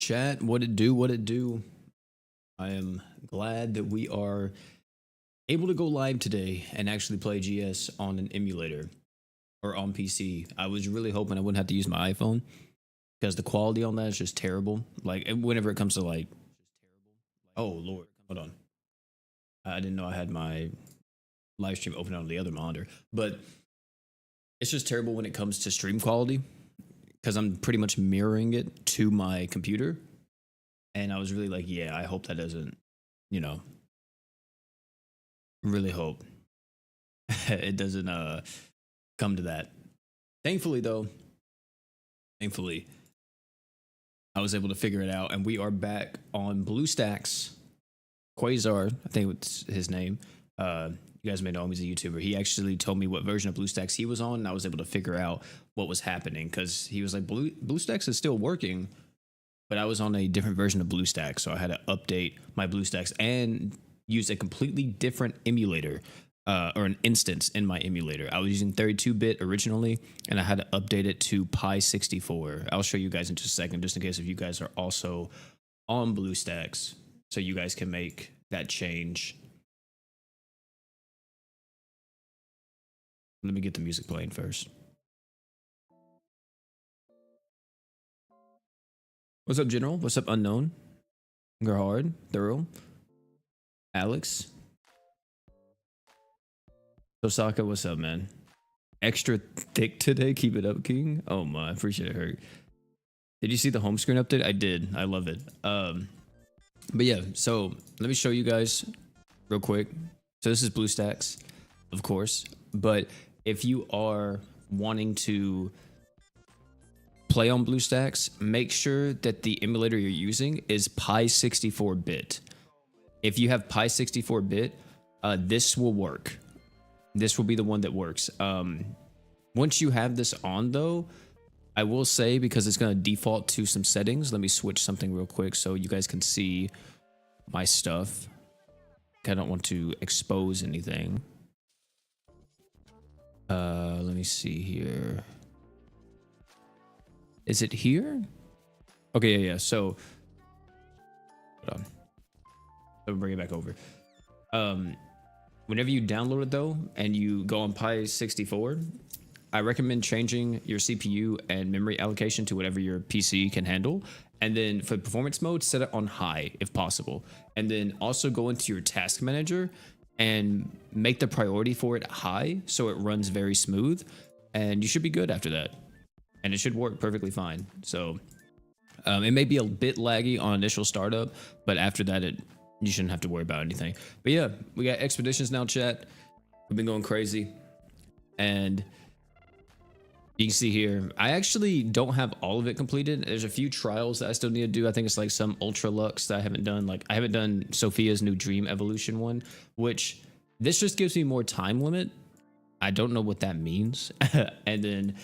chat? What it do? What it do? I am glad that we are able to go live today and actually play GS on an emulator or on PC. I was really hoping I wouldn't have to use my iPhone because the quality on that is just terrible. Like whenever it comes to like, oh Lord, hold on. I didn't know I had my live stream open on the other monitor, but it's just terrible when it comes to stream quality because I'm pretty much mirroring it to my computer. And I was really like, yeah, I hope that doesn't, really hope it doesn't come to that. Thankfully, though, I was able to figure it out, and we are back on BlueStacks. Quasar, I think it's his name. You guys may know him, he's a YouTuber. He actually told me what version of BlueStacks he was on, and I was able to figure out what was happening because he was like, BlueStacks is still working, but I was on a different version of BlueStacks, so I had to update my BlueStacks and use a completely different emulator or an instance in my emulator. I was using 32-bit originally, and I had to update it to Pi 64. I'll show you guys in just a second, just in case if you guys are also on BlueStacks, so you guys can make that change. Let me get the music playing first. What's up, General? What's up, Unknown? Gerhard, Thorough, Alex, Osaka, what's up, man? Extra thick today. Keep it up, King. Oh my, I appreciate it, Hurt. Did you see the home screen update? I did. I love it. But yeah, so let me show you guys real quick. So this is BlueStacks, of course. But if you are wanting to play on BlueStacks, make sure that the emulator you're using is Pi 64-bit. If you have Pi 64-bit, this will work. This will be the one that works. Once you have this on, though, I will say, because it's going to default to some settings, let me switch something real quick so you guys can see my stuff. I don't want to expose anything. Let me see here. Is it here? Okay, yeah. So, hold on. Let me bring it back over. Whenever you download it though, and you go on Pi 64, I recommend changing your CPU and memory allocation to whatever your PC can handle. And then for performance mode, set it on high if possible. And then also go into your task manager and make the priority for it high so it runs very smooth. And you should be good after that. And it should work perfectly fine. So it may be a bit laggy on initial startup, but after that, you shouldn't have to worry about anything. But yeah, we got expeditions now, chat. We've been going crazy. And you can see here, I actually don't have all of it completed. There's a few trials that I still need to do. I think it's like some Ultra Lux that I haven't done. Like I haven't done Sophia's new Dream Evolution one, which this just gives me more time limit. I don't know what that means. And then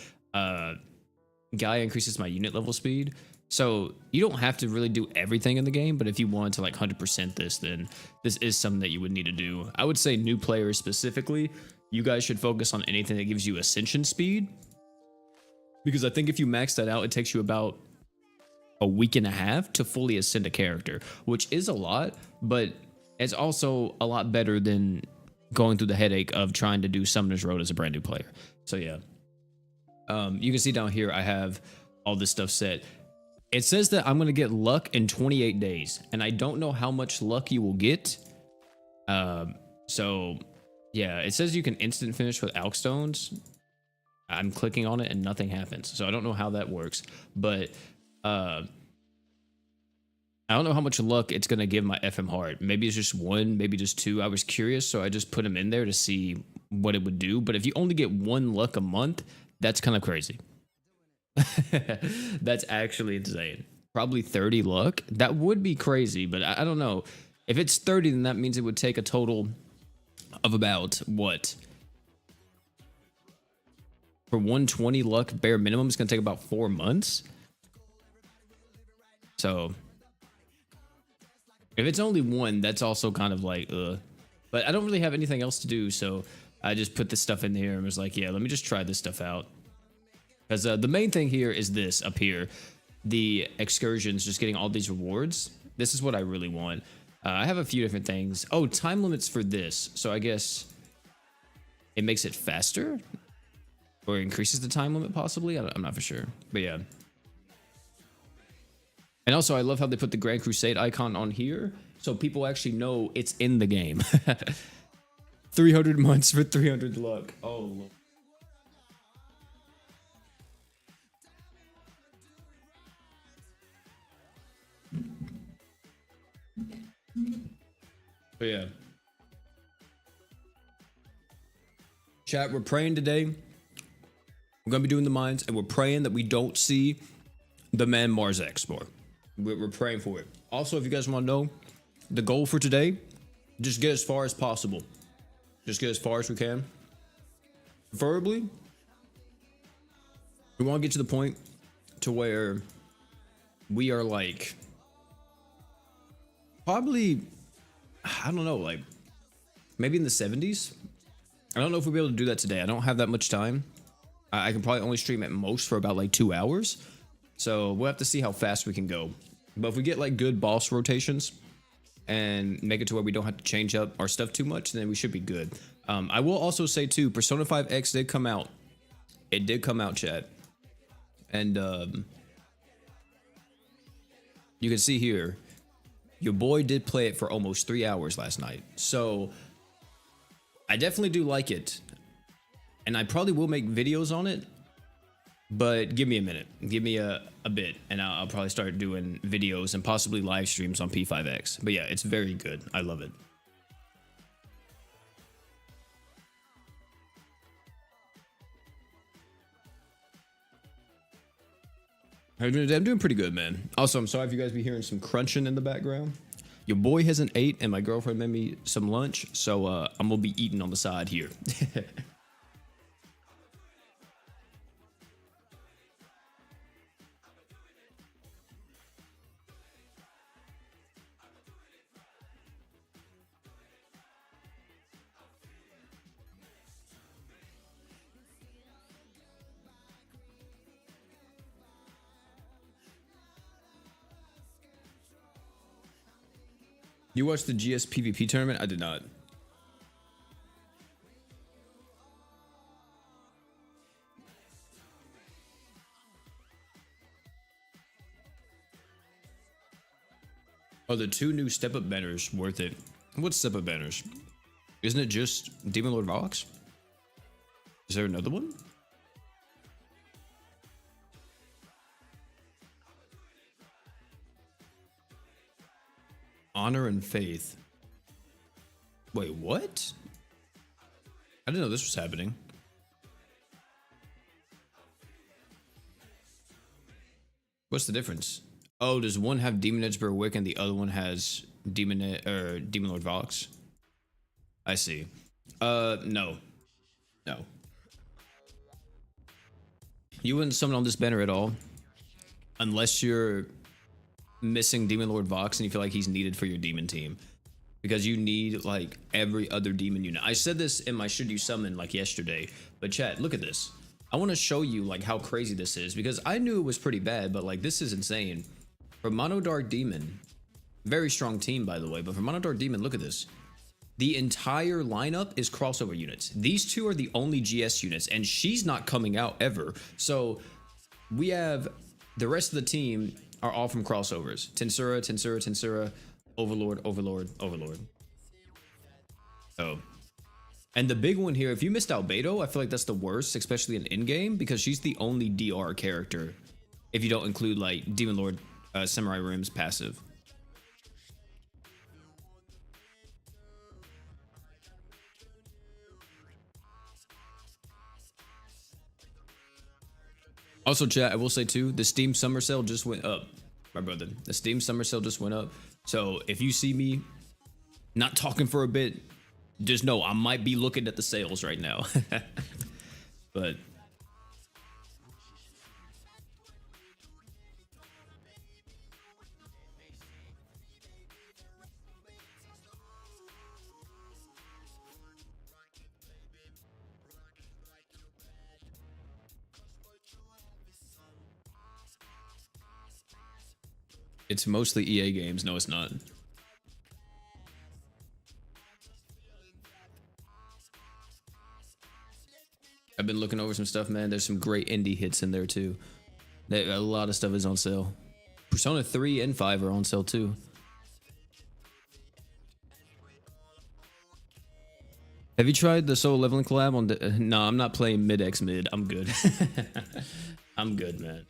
Gaia increases my unit level speed. So you don't have to really do everything in the game, but if you want to like 100% this, then this is something that you would need to do. I would say new players specifically, you guys should focus on anything that gives you ascension speed. Because I think if you max that out, it takes you about a week and a half to fully ascend a character, which is a lot, but it's also a lot better than going through the headache of trying to do Summoner's Road as a brand new player. So yeah. You can see down here, I have all this stuff set. It says that I'm going to get luck in 28 days, and I don't know how much luck you will get. So yeah, it says you can instant finish with Alk Stones. I'm clicking on it and nothing happens. So I don't know how that works, but I don't know how much luck it's going to give my FM heart. Maybe it's just one, maybe just two. I was curious, so I just put them in there to see what it would do. But if you only get one luck a month, that's kind of crazy. That's actually insane. Probably 30 luck. That would be crazy, but I don't know. If it's 30, then that means it would take a total of about what? For 120 luck bare minimum, it's going to take about 4 months. So if it's only one, that's also kind of like, but I don't really have anything else to do. So I just put this stuff in here and was like, yeah, let me just try this stuff out. Because the main thing here is this up here. the excursions, just getting all these rewards. This is what I really want. I have a few different things. Oh, time limits for this. So I guess it makes it faster or increases the time limit possibly. I'm not for sure, but yeah. And also I love how they put the Grand Crusade icon on here so people actually know it's in the game. 300 months for 300 luck. Oh, Lord. But yeah. Chat, we're praying today. We're going to be doing the mines, and we're praying that we don't see the man Marzex more. We're praying for it. Also, if you guys want to know, the goal for today, just get as far as possible. Just get as far as we can. Preferably, we want to get to the point to where we are like, probably, I don't know, like maybe in the 70s. I don't know if we'll be able to do that today. I don't have that much time. I can probably only stream at most for about like 2 hours. So we'll have to see how fast we can go. But if we get like good boss rotations and make it to where we don't have to change up our stuff too much, then we should be good. I will also say too, Persona 5X did come out. It did come out, chat. And you can see here, your boy did play it for almost 3 hours last night. So I definitely do like it. And I probably will make videos on it. But give me a minute. Give me a bit. And I'll probably start doing videos and possibly live streams on P5X. But yeah, it's very good. I love it. I'm doing pretty good, man. Also, I'm sorry if you guys be hearing some crunching in the background. Your boy hasn't ate, and my girlfriend made me some lunch, so I'm gonna be eating on the side here. You watched the GS PvP tournament? I did not. Oh, the 2 new step-up banners, worth it. What's step-up banners? Isn't it just Demon Lord Vox? Is there another one? Honor and faith. Wait, what? I didn't know this was happening. What's the difference? Oh, does one have Demon Edge Berwick and the other one has Demon Lord Vox? I see. No. No. You wouldn't summon on this banner at all. Unless you're missing Demon Lord Vox and you feel like he's needed for your demon team. Because you need like every other demon unit. I said this in my Should You Summon like yesterday. But chat, look at this. I want to show you like how crazy this is. Because I knew it was pretty bad, but like this is insane. For Mono Dark Demon, very strong team by the way, but for Mono Dark Demon, look at this. The entire lineup is crossover units. These 2 are the only GS units, and she's not coming out ever. So we have the rest of the team are all from crossovers. Tensura, Overlord, Overlord. Oh. And the big one here, if you missed Albedo, I feel like that's the worst, especially in in-game, because she's the only DR character, if you don't include like Demon Lord Samurai Rim's passive. Also, chat, I will say too, the Steam Summer Sale just went up, my brother. The Steam Summer Sale just went up. So if you see me not talking for a bit, just know I might be looking at the sales right now. But It's mostly EA games. No, it's not. I've been looking over some stuff, man. There's some great indie hits in there too. A lot of stuff is on sale. Persona 3 and 5 are on sale too. Have you tried the solo leveling collab on the? No, I'm not playing mid X mid. I'm good. I'm good, man.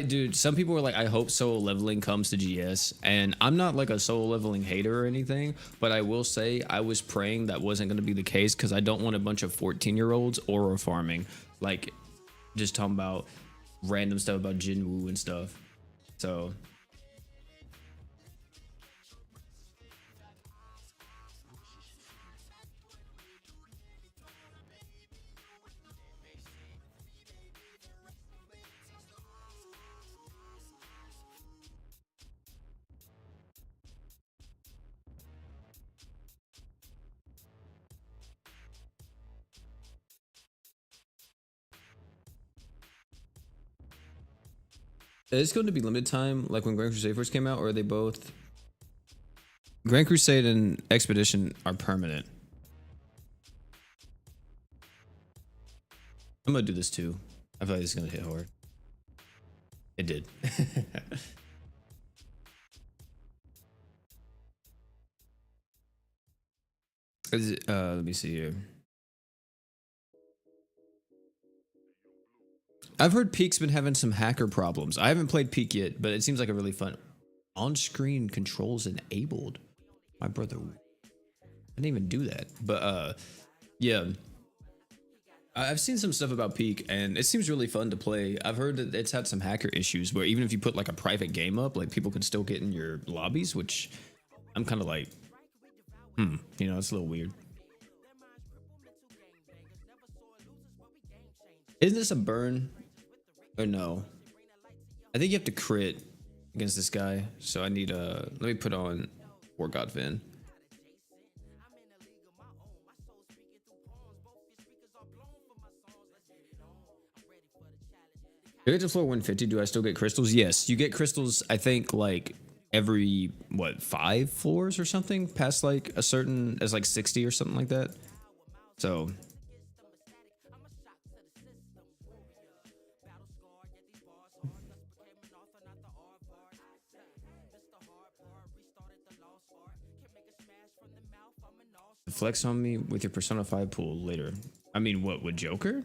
Dude, some people were like, I hope solo leveling comes to GS, and I'm not like a solo leveling hater or anything, but I will say I was praying that wasn't going to be the case because I don't want a bunch of 14-year-olds aura farming, like just talking about random stuff about Jinwoo and stuff. So it's going to be limited time, like when Grand Crusade first came out, or are they both? Grand Crusade and Expedition are permanent. I'm gonna do this too. I feel like this is gonna hit hard. It did. Let me see here. I've heard Peak's been having some hacker problems. I haven't played Peak yet, but it seems like a really fun on-screen controls enabled. My brother, I didn't even do that. But yeah, I've seen some stuff about Peak, and it seems really fun to play. I've heard that it's had some hacker issues where even if you put like a private game up, like people can still get in your lobbies, which I'm kind of like, it's a little weird. Isn't this a burn? Or no? I think you have to crit against this guy. So I need let me put on War God Vin. If I get to floor 150, do I still get crystals? Yes, you get crystals, I think, like every what 5 floors or something, past like a certain as like 60 or something like that. So flex on me with your Persona 5 pool later. I mean, what with Joker?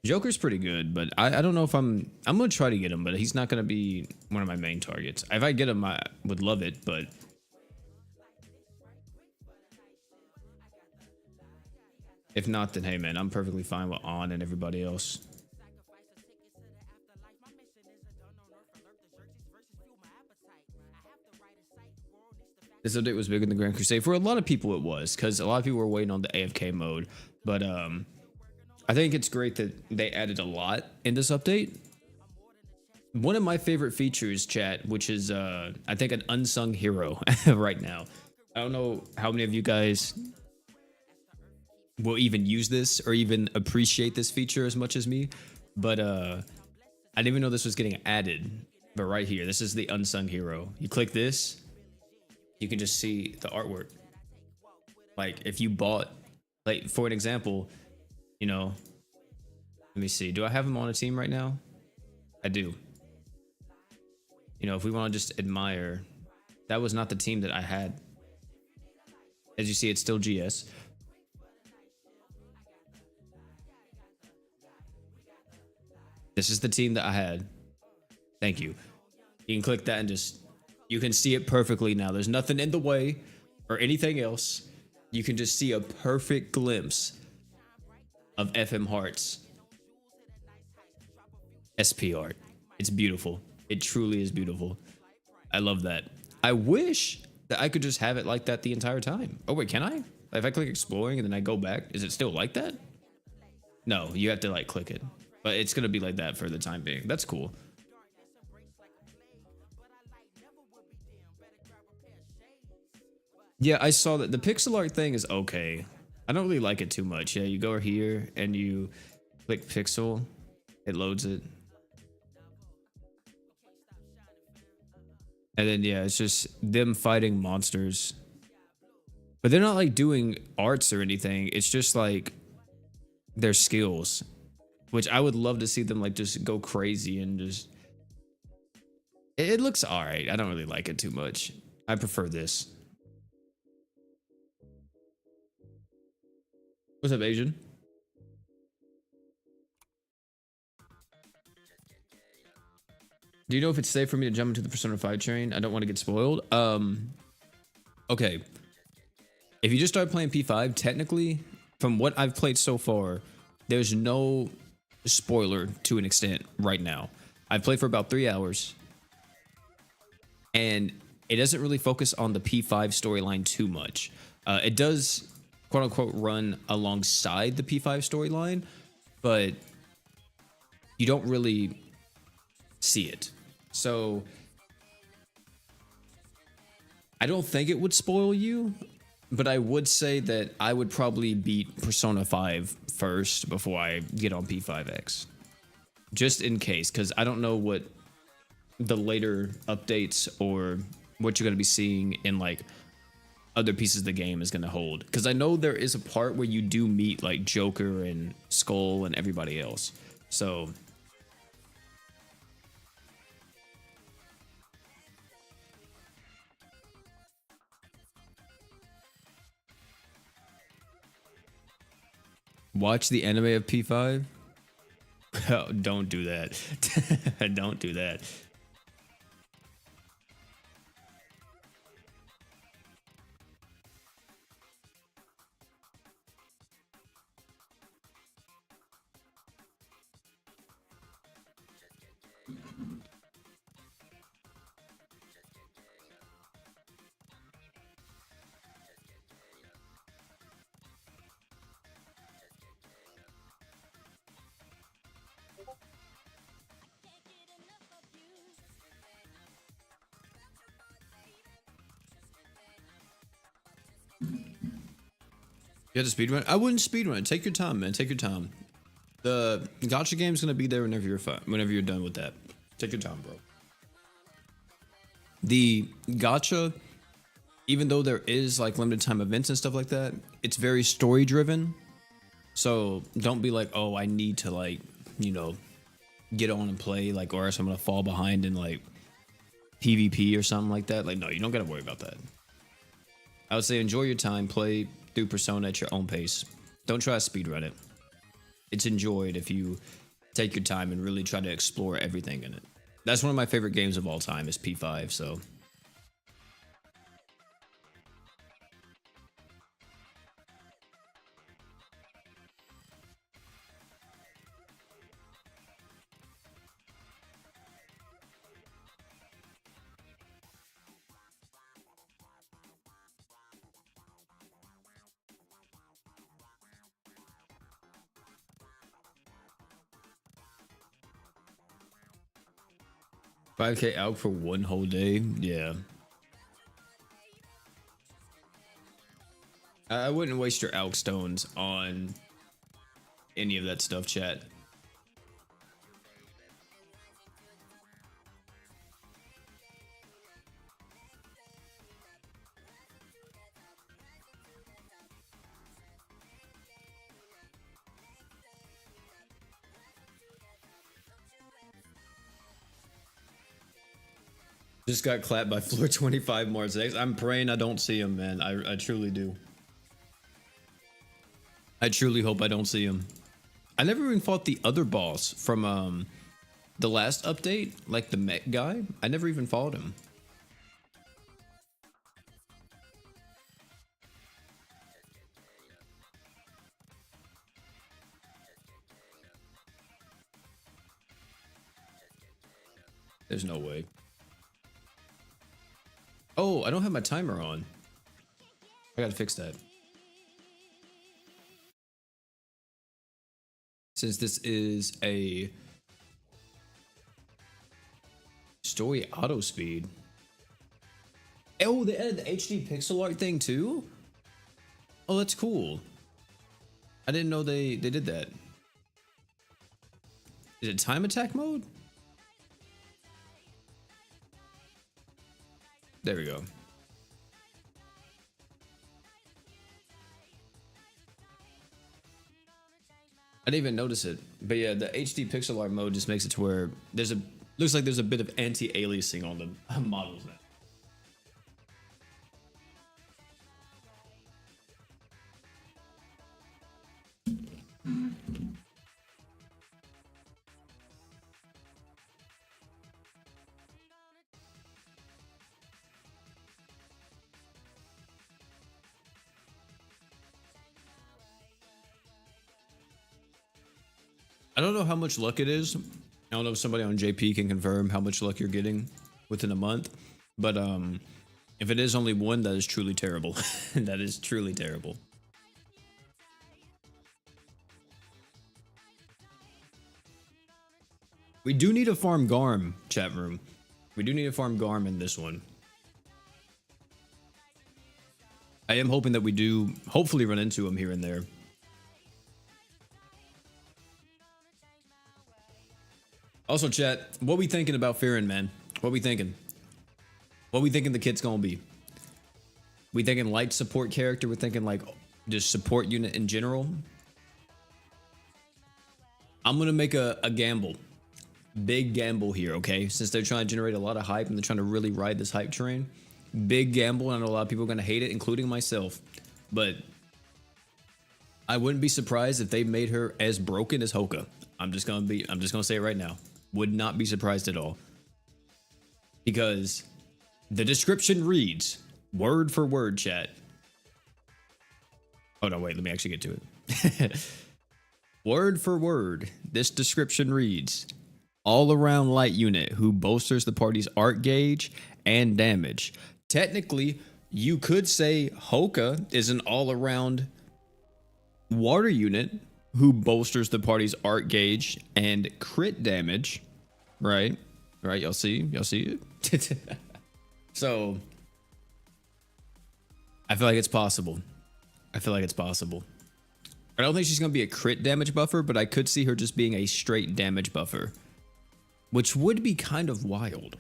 Joker's pretty good, but I don't know if I'm gonna try to get him, but he's not gonna be one of my main targets. If I get him, I would love it, but if not, then hey man, I'm perfectly fine with On and everybody else. This update was bigger than Grand Crusade. For a lot of people, it was because a lot of people were waiting on the AFK mode. But I think it's great that they added a lot in this update. One of my favorite features, chat, which is I think an unsung hero right now. I don't know how many of you guys will even use this or even appreciate this feature as much as me, but I didn't even know this was getting added. But right here, this is the unsung hero. You click this, you can just see the artwork. Like if you bought, like for an example, let me see, do I have him on a team right now? I do. If we want to just admire, that was not the team that I had. As you see, it's still GS. This is the team that I had. Thank you. You can click that and you can see it perfectly now. There's nothing in the way or anything else. You can just see a perfect glimpse of FM Hearts SP art. It's beautiful. It truly is beautiful. I love that. I wish that I could just have it like that the entire time. Oh wait, can I? If I click exploring and then I go back, is it still like that? No, you have to like click it. But it's gonna be like that for the time being. That's cool. Yeah, I saw that the pixel art thing is okay. I don't really like it too much. Yeah, you go here and you click pixel, it loads it. And then yeah, it's just them fighting monsters. But they're not like doing arts or anything. It's just like their skills, which I would love to see them like just go crazy and just it looks all right. I don't really like it too much. I prefer this. What's up, Asian? Do you know if it's safe for me to jump into the Persona 5 train? I don't want to get spoiled. Okay. If you just start playing P5, technically, from what I've played so far, there's no spoiler to an extent right now. I've played for about 3 hours, and it doesn't really focus on the P5 storyline too much. It does, quote unquote, run alongside the P5 storyline, but you don't really see it. So I don't think it would spoil you, but I would say that I would probably beat Persona 5 first before I get on P5X. Just in case, because I don't know what the later updates or what you're going to be seeing in like other pieces of the game is going to hold. Because I know there is a part where you do meet like Joker and Skull and everybody else. So watch the anime of P5. Oh, don't do that. Don't do that. 'You have to speedrun? I wouldn't speedrun it. Take your time, man. Take your time. The gotcha game's gonna be there whenever you're fine, whenever you're done with that. Take your time, bro. The gotcha, even though there is like limited time events and stuff like that, it's very story driven. So don't be like, oh, I need to like, you know, get on and play, like, or else I'm gonna fall behind in like PvP or something like that. Like, no, you don't gotta worry about that. I would say enjoy your time, play through Persona at your own pace. Don't try to speedrun it. It's enjoyed if you take your time and really try to explore everything in it. That's one of my favorite games of all time is P5, so. 5K out for one whole day? Yeah. I wouldn't waste your Alk stones on any of that stuff, chat. Just got clapped by floor 25 Marzex. I'm praying I don't see him, man. I truly do. I truly hope I don't see him. I never even fought the other boss from the last update, like the mech guy. I never even fought him. There's no way. Oh, I don't have my timer on. I gotta fix that. Since this is a story auto speed. Oh, they added the HD pixel art thing too? Oh, that's cool. I didn't know they did that. Is it time attack mode? There we go. I didn't even notice it, but yeah, the HD pixel art mode just makes it to where there's a looks like there's a bit of anti-aliasing on the models now. I don't know how much luck it is. I don't know if somebody on JP can confirm how much luck you're getting within a month, but if it is only one, that is truly terrible. That is truly terrible. We do need a farm Garm, chat room. We do need a farm Garm in this one. I am hoping that we do hopefully run into him here and there. Also, chat, what we thinking about Fearin, man? What we thinking? What we thinking the kit's gonna be? We thinking light support character? We're thinking like just support unit in general? I'm gonna make a gamble. Big gamble here, okay? Since they're trying to generate a lot of hype and they're trying to really ride this hype train. Big gamble. I know a lot of people are gonna hate it, including myself. But I wouldn't be surprised if they made her as broken as Hoka. I'm just gonna say it right now. Would not be surprised at all. Because the description reads, word for word, chat. Oh no, wait, let me actually get to it. Word for word, this description reads, all-around light unit who bolsters the party's art gauge and damage. Technically, you could say Hoka is an all-around water unit who bolsters the party's art gauge and crit damage, right? Right, y'all see it? So, I feel like it's possible. I don't think she's going to be a crit damage buffer, but I could see her just being a straight damage buffer, which would be kind of wild.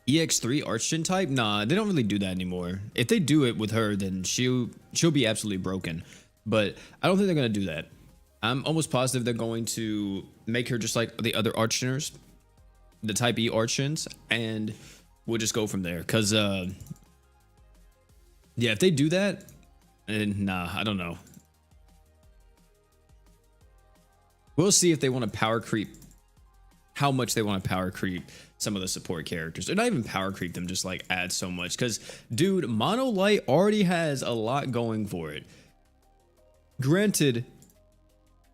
EX3 Archgen type? Nah, they don't really do that anymore. If they do it with her, then she'll be absolutely broken. But I don't think they're going to do that. I'm almost positive they're going to make her just like the other Archgeners, the type E Archgens, and we'll just go from there. Because, yeah, if they do that, nah, I don't know. We'll see if they want to power creep, how much they want to power creep some of the support characters, or not even power creep them, just like add so much. Because dude, Mono Light already has a lot going for it. Granted,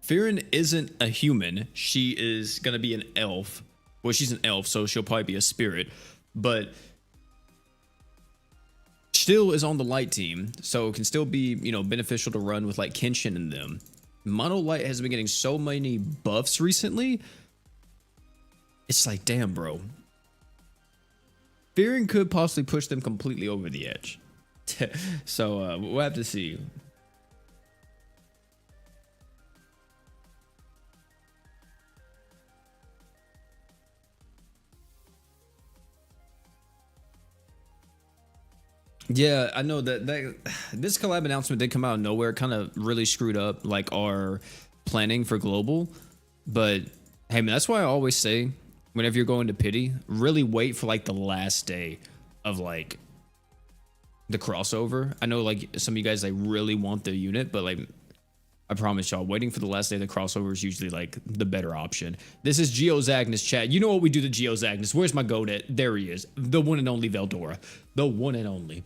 Fearin isn't a human. She is gonna be an elf. Well, she's an elf, so she'll probably be a spirit, but still is on the light team, so it can still be, you know, beneficial to run with like Kenshin and them. Mono Light has been getting so many buffs recently. It's like, damn, bro. Fearing could possibly push them completely over the edge. So we'll have to see. Yeah, I know that this collab announcement did come out of nowhere. Kind of really screwed up like our planning for global. But hey, man, that's why I always say, whenever you're going to pity, really wait for like the last day of like the crossover. I know like some of you guys like really want the unit, but like I promise y'all, waiting for the last day of the crossover is usually like the better option. This is Geozagnus, chat. You know what we do to Geozagnus. Where's my goat at? There he is. The one and only Veldora. The one and only.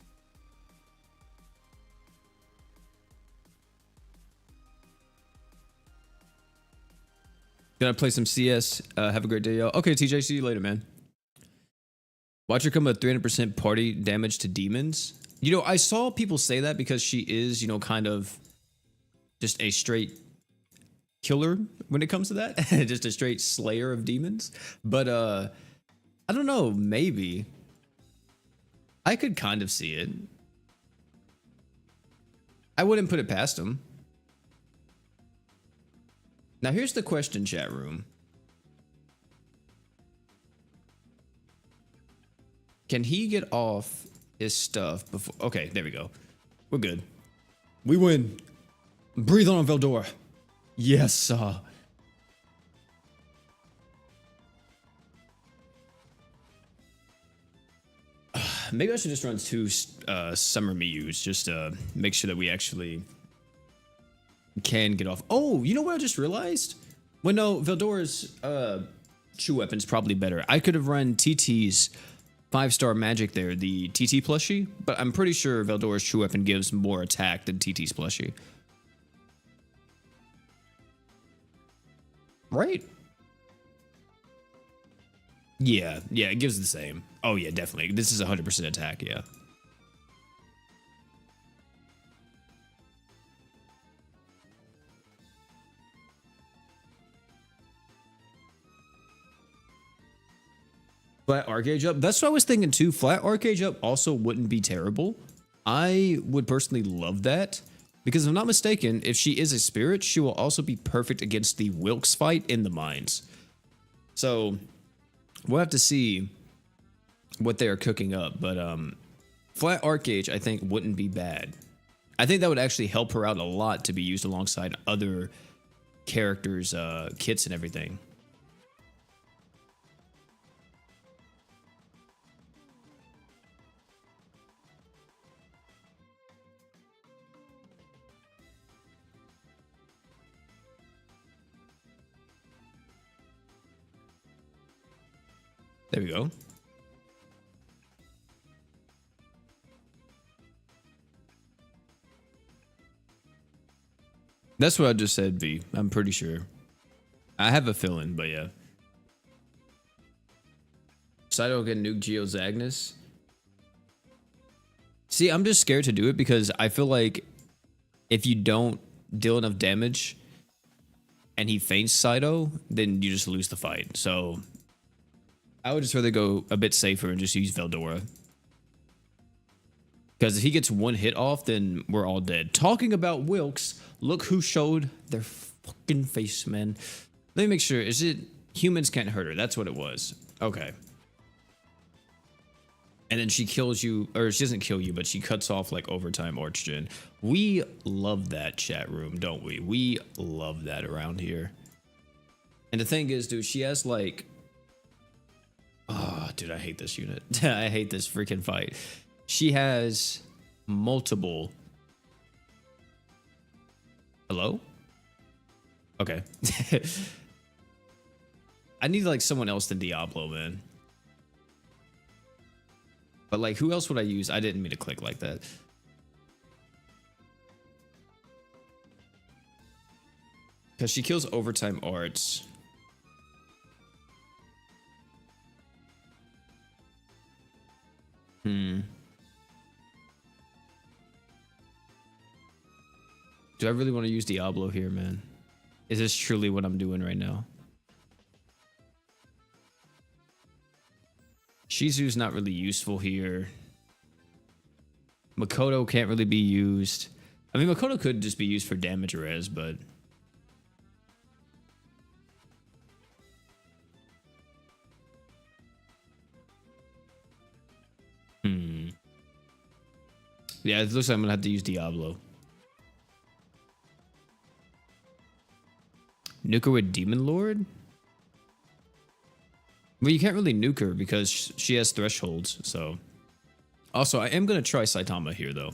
Gonna play some CS. Have a great day, y'all. Okay, TJ, see you later, man. Watch her come with 300% party damage to demons. You know, I saw people say that because she is, you know, kind of just a straight killer when it comes to that. Just a straight slayer of demons. But I don't know, maybe. I could kind of see it. I wouldn't put it past him. Now here's the question, chat room. Can he get off his stuff before? Okay, there we go. We're good. We win. Breathe on Veldora. Yes. Maybe I should just run two summer Miyus just to make sure that we actually can get off. Oh, you know what I just realized? Well, no, Veldora's chew weapon's probably better. I could have run TT's 5-star magic there, the TT plushie, but I'm pretty sure Veldora's chew weapon gives more attack than TT's plushie. Right? Yeah, it gives the same. Oh yeah, definitely. This is 100% attack, yeah. Flat arc gauge up. That's what I was thinking too. Flat arc gauge up also wouldn't be terrible. I would personally love that because if I'm not mistaken, if she is a spirit, she will also be perfect against the Wilkes fight in the mines. So we'll have to see what they are cooking up, but flat arc gauge I think wouldn't be bad. I think that would actually help her out a lot to be used alongside other characters' kits and everything. There we go. That's what I just said, V. I'm pretty sure. I have a feeling, but yeah. Saito can nuke Geo's Agnes. See, I'm just scared to do it because I feel like if you don't deal enough damage and he feints Saito, then you just lose the fight. So I would just rather go a bit safer and just use Veldora. Because if he gets one hit off, then we're all dead. Talking about Wilkes, look who showed their fucking face, man. Let me make sure. Is it humans can't hurt her? That's what it was. Okay. And then she kills you, or she doesn't kill you, but she cuts off like overtime Archgen. We love that chat room, don't we? We love that around here. And the thing is, dude, she has like... Oh, dude, I hate this unit. I hate this freaking fight. She has multiple... Hello? Okay. I need like someone else than Diablo, man. But like, who else would I use? I didn't mean to click like that. Because she kills overtime arts. Do I really want to use Diablo here, man? Is this truly what I'm doing right now? Shizu's not really useful here. Makoto can't really be used. I mean, Makoto could just be used for damage res, but... Yeah, it looks like I'm gonna have to use Diablo. Nuke her with Demon Lord? Well, you can't really nuke her because she has thresholds, so... Also, I am going to try Saitama here, though.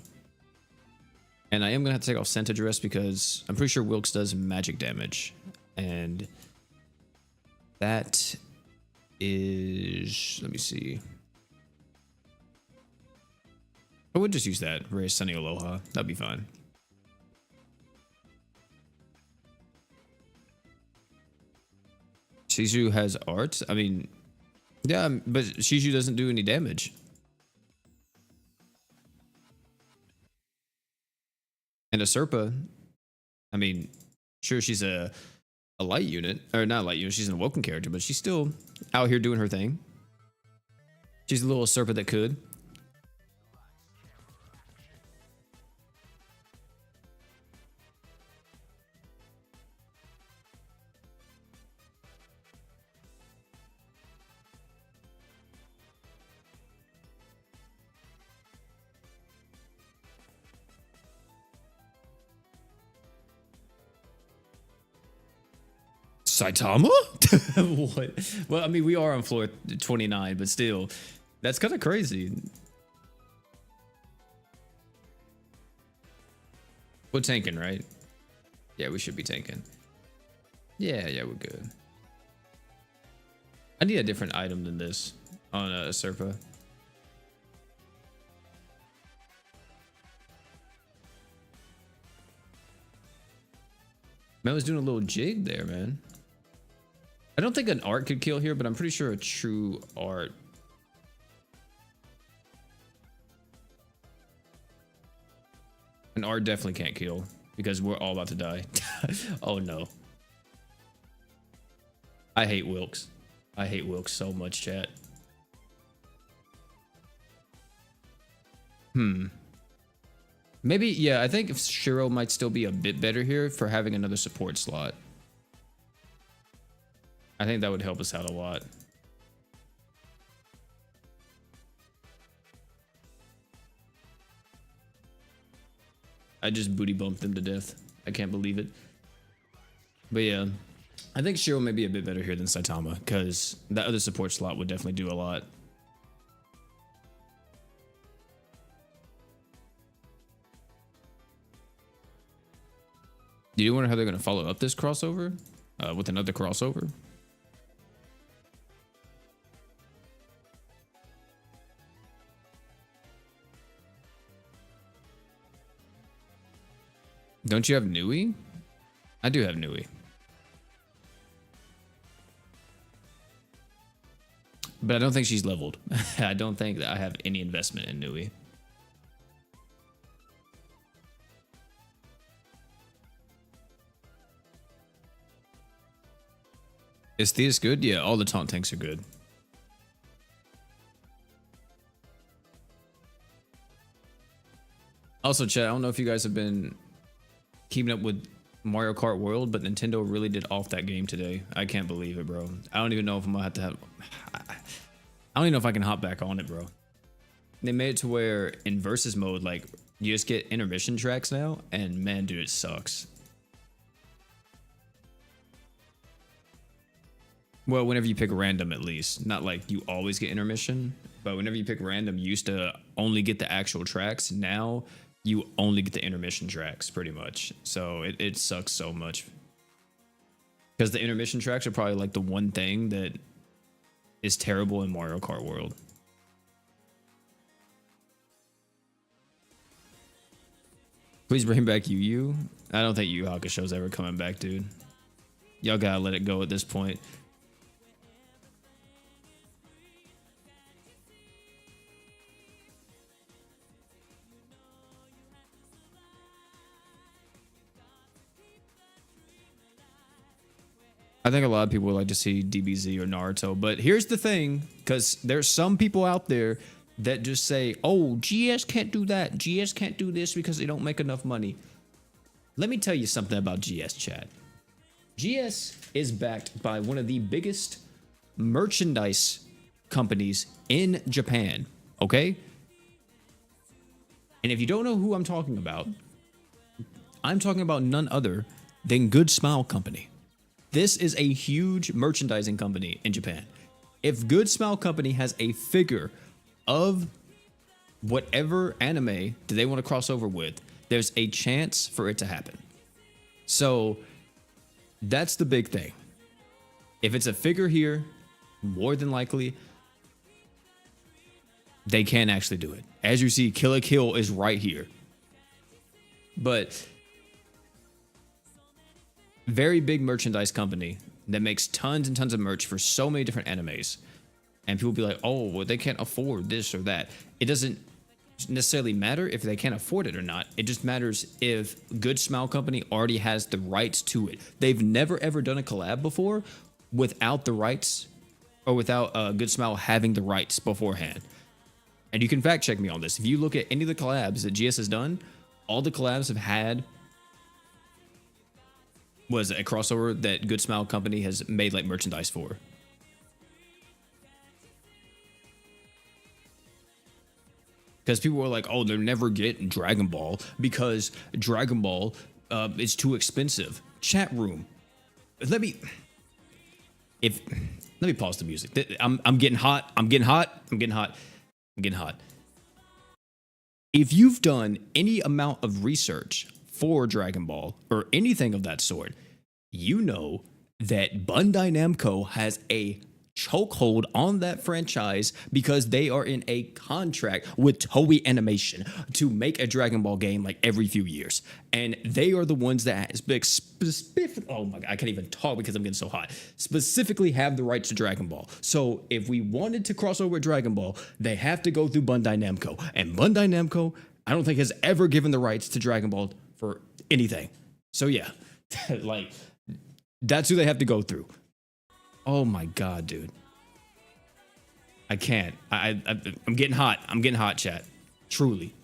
And I am going to have to take off Senta Dress because I'm pretty sure Wilkes does magic damage. And... that is... let me see. I would just use that. Raise Sunny Aloha. That'd be fine. Shizu has art. I mean, yeah, but Shizu doesn't do any damage. And a Serpa, I mean, sure, she's a light unit, or not a light unit, she's an awoken character, but she's still out here doing her thing. She's a little Serpa that could. Saitama? What? Well, I mean, we are on floor 29, but still, that's kind of crazy. We're tanking, right? Yeah, we should be tanking. Yeah, we're good. I need a different item than this on Serpa. Man was doing a little jig there, man. I don't think an art could kill here, but I'm pretty sure a true art. An art definitely can't kill because we're all about to die. Oh no. I hate Wilkes. I hate Wilkes so much, chat. Maybe, yeah, I think if Shiro might still be a bit better here for having another support slot. I think that would help us out a lot. I just booty bumped them to death. I can't believe it. But yeah, I think Shiro may be a bit better here than Saitama because that other support slot would definitely do a lot. Do you wonder how they're going to follow up this crossover with another crossover? Don't you have Nui? I do have Nui. But I don't think she's leveled. I don't think that I have any investment in Nui. Is Theus good? Yeah, all the taunt tanks are good. Also, chat, I don't know if you guys have been keeping up with Mario Kart World, but Nintendo really did off that game today. I can't believe it, bro. I don't even know if I'm gonna have to have... I don't even know if I can hop back on it, bro. They made it to where in versus mode, like, you just get intermission tracks now, and man, dude, it sucks. Well, whenever you pick random, at least. Not like you always get intermission, but whenever you pick random, you used to only get the actual tracks. Now, you only get the intermission tracks, pretty much. So it sucks so much. Because the intermission tracks are probably like the one thing that is terrible in Mario Kart World. Please bring back Yu Yu. I don't think Yu Yu Hakusho's ever coming back, dude. Y'all gotta let it go at this point. I think a lot of people would like to see DBZ or Naruto, but here's the thing, because there's some people out there that just say, oh, GS can't do that, GS can't do this because they don't make enough money. Let me tell you something about GS, chat. GS is backed by one of the biggest merchandise companies in Japan, okay? And if you don't know who I'm talking about none other than Good Smile Company. This is a huge merchandising company in Japan. If Good Smile Company has a figure of whatever anime that they want to cross over with, there's a chance for it to happen. So that's the big thing. If it's a figure here, more than likely, they can actually do it. As you see, Kill la Kill is right here. But very big merchandise company that makes tons and tons of merch for so many different animes. And people be like, oh, well, they can't afford this or that. It doesn't necessarily matter if they can't afford it or not. It just matters if Good Smile Company already has the rights to it. They've never ever done a collab before without the rights, or without Good Smile having the rights beforehand. And you can fact check me on this. If you look at any of the collabs that GS has done, all the collabs have had was a crossover that Good Smile Company has made like merchandise for. Because people were like, oh, they'll never get Dragon Ball because Dragon Ball is too expensive. Chat room. if let me pause the music. I'm getting hot. I'm getting hot. I'm getting hot. I'm getting hot. If you've done any amount of research for Dragon Ball or anything of that sort, you know that Bandai Namco has a chokehold on that franchise because they are in a contract with Toei Animation to make a Dragon Ball game like every few years. And they are the ones that oh my god, I can't even talk because I'm getting so hot. Specifically have the rights to Dragon Ball. So if we wanted to cross over with Dragon Ball, they have to go through Bandai Namco. And Bandai Namco, I don't think has ever given the rights to Dragon Ball for anything. So yeah, like that's who they have to go through. Oh my god, dude. I can't. I'm getting hot. I'm getting hot, chat. Truly.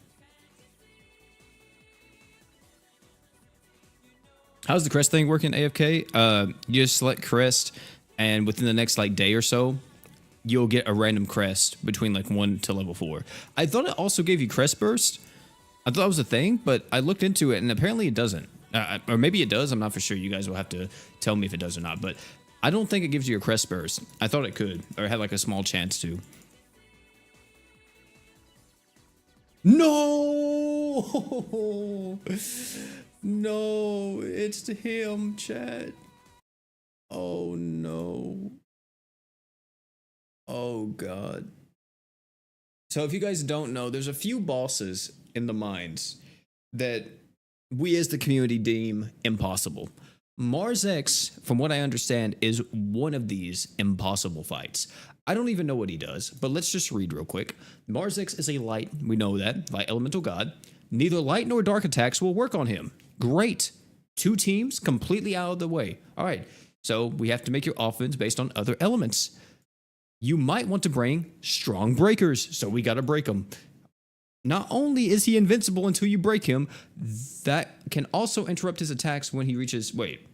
How's the crest thing working, AFK? You just select crest, and within the next like day or so, you'll get a random crest between like 1 to level 4. I thought it also gave you crest burst. I thought it was a thing, but I looked into it, and apparently it doesn't. Or maybe it does. I'm not for sure. You guys will have to tell me if it does or not. But I don't think it gives you a crest burst. I thought it could, or it had like a small chance to. No! No, it's him, chat. Oh no. Oh god. So if you guys don't know, there's a few bosses in the mines that we as the community deem impossible. Marzex, from what I understand, is one of these impossible fights. I don't even know what he does, but let's just read real quick. Marzex is a light, we know that, light elemental god. Neither light nor dark attacks will work on him. Great. 2 teams completely out of the way. All right, so we have to make your offense based on other elements. You might want to bring strong breakers, so we got to break them. Not only is he invincible until you break him, that can also interrupt his attacks when he reaches... Wait.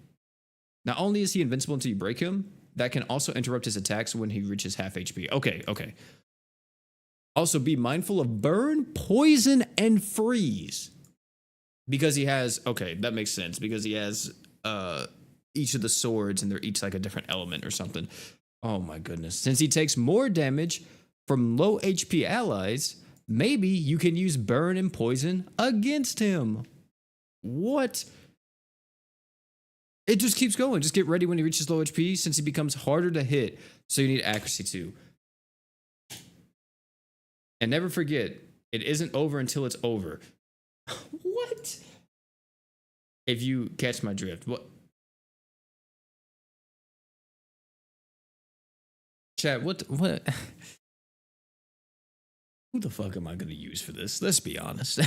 Not only is he invincible until you break him, that can also interrupt his attacks when he reaches half HP. Okay, okay. Also, be mindful of burn, poison, and freeze. Because he has... Okay, that makes sense. Because he has each of the swords, and they're each like a different element or something. Oh my goodness. Since he takes more damage from low HP allies... Maybe you can use burn and poison against him. What? It just keeps going. Just get ready when he reaches low HP since he becomes harder to hit. So you need accuracy too. And never forget, it isn't over until it's over. What? If you catch my drift. What? Chat, what? Who the fuck am I going to use for this? Let's be honest.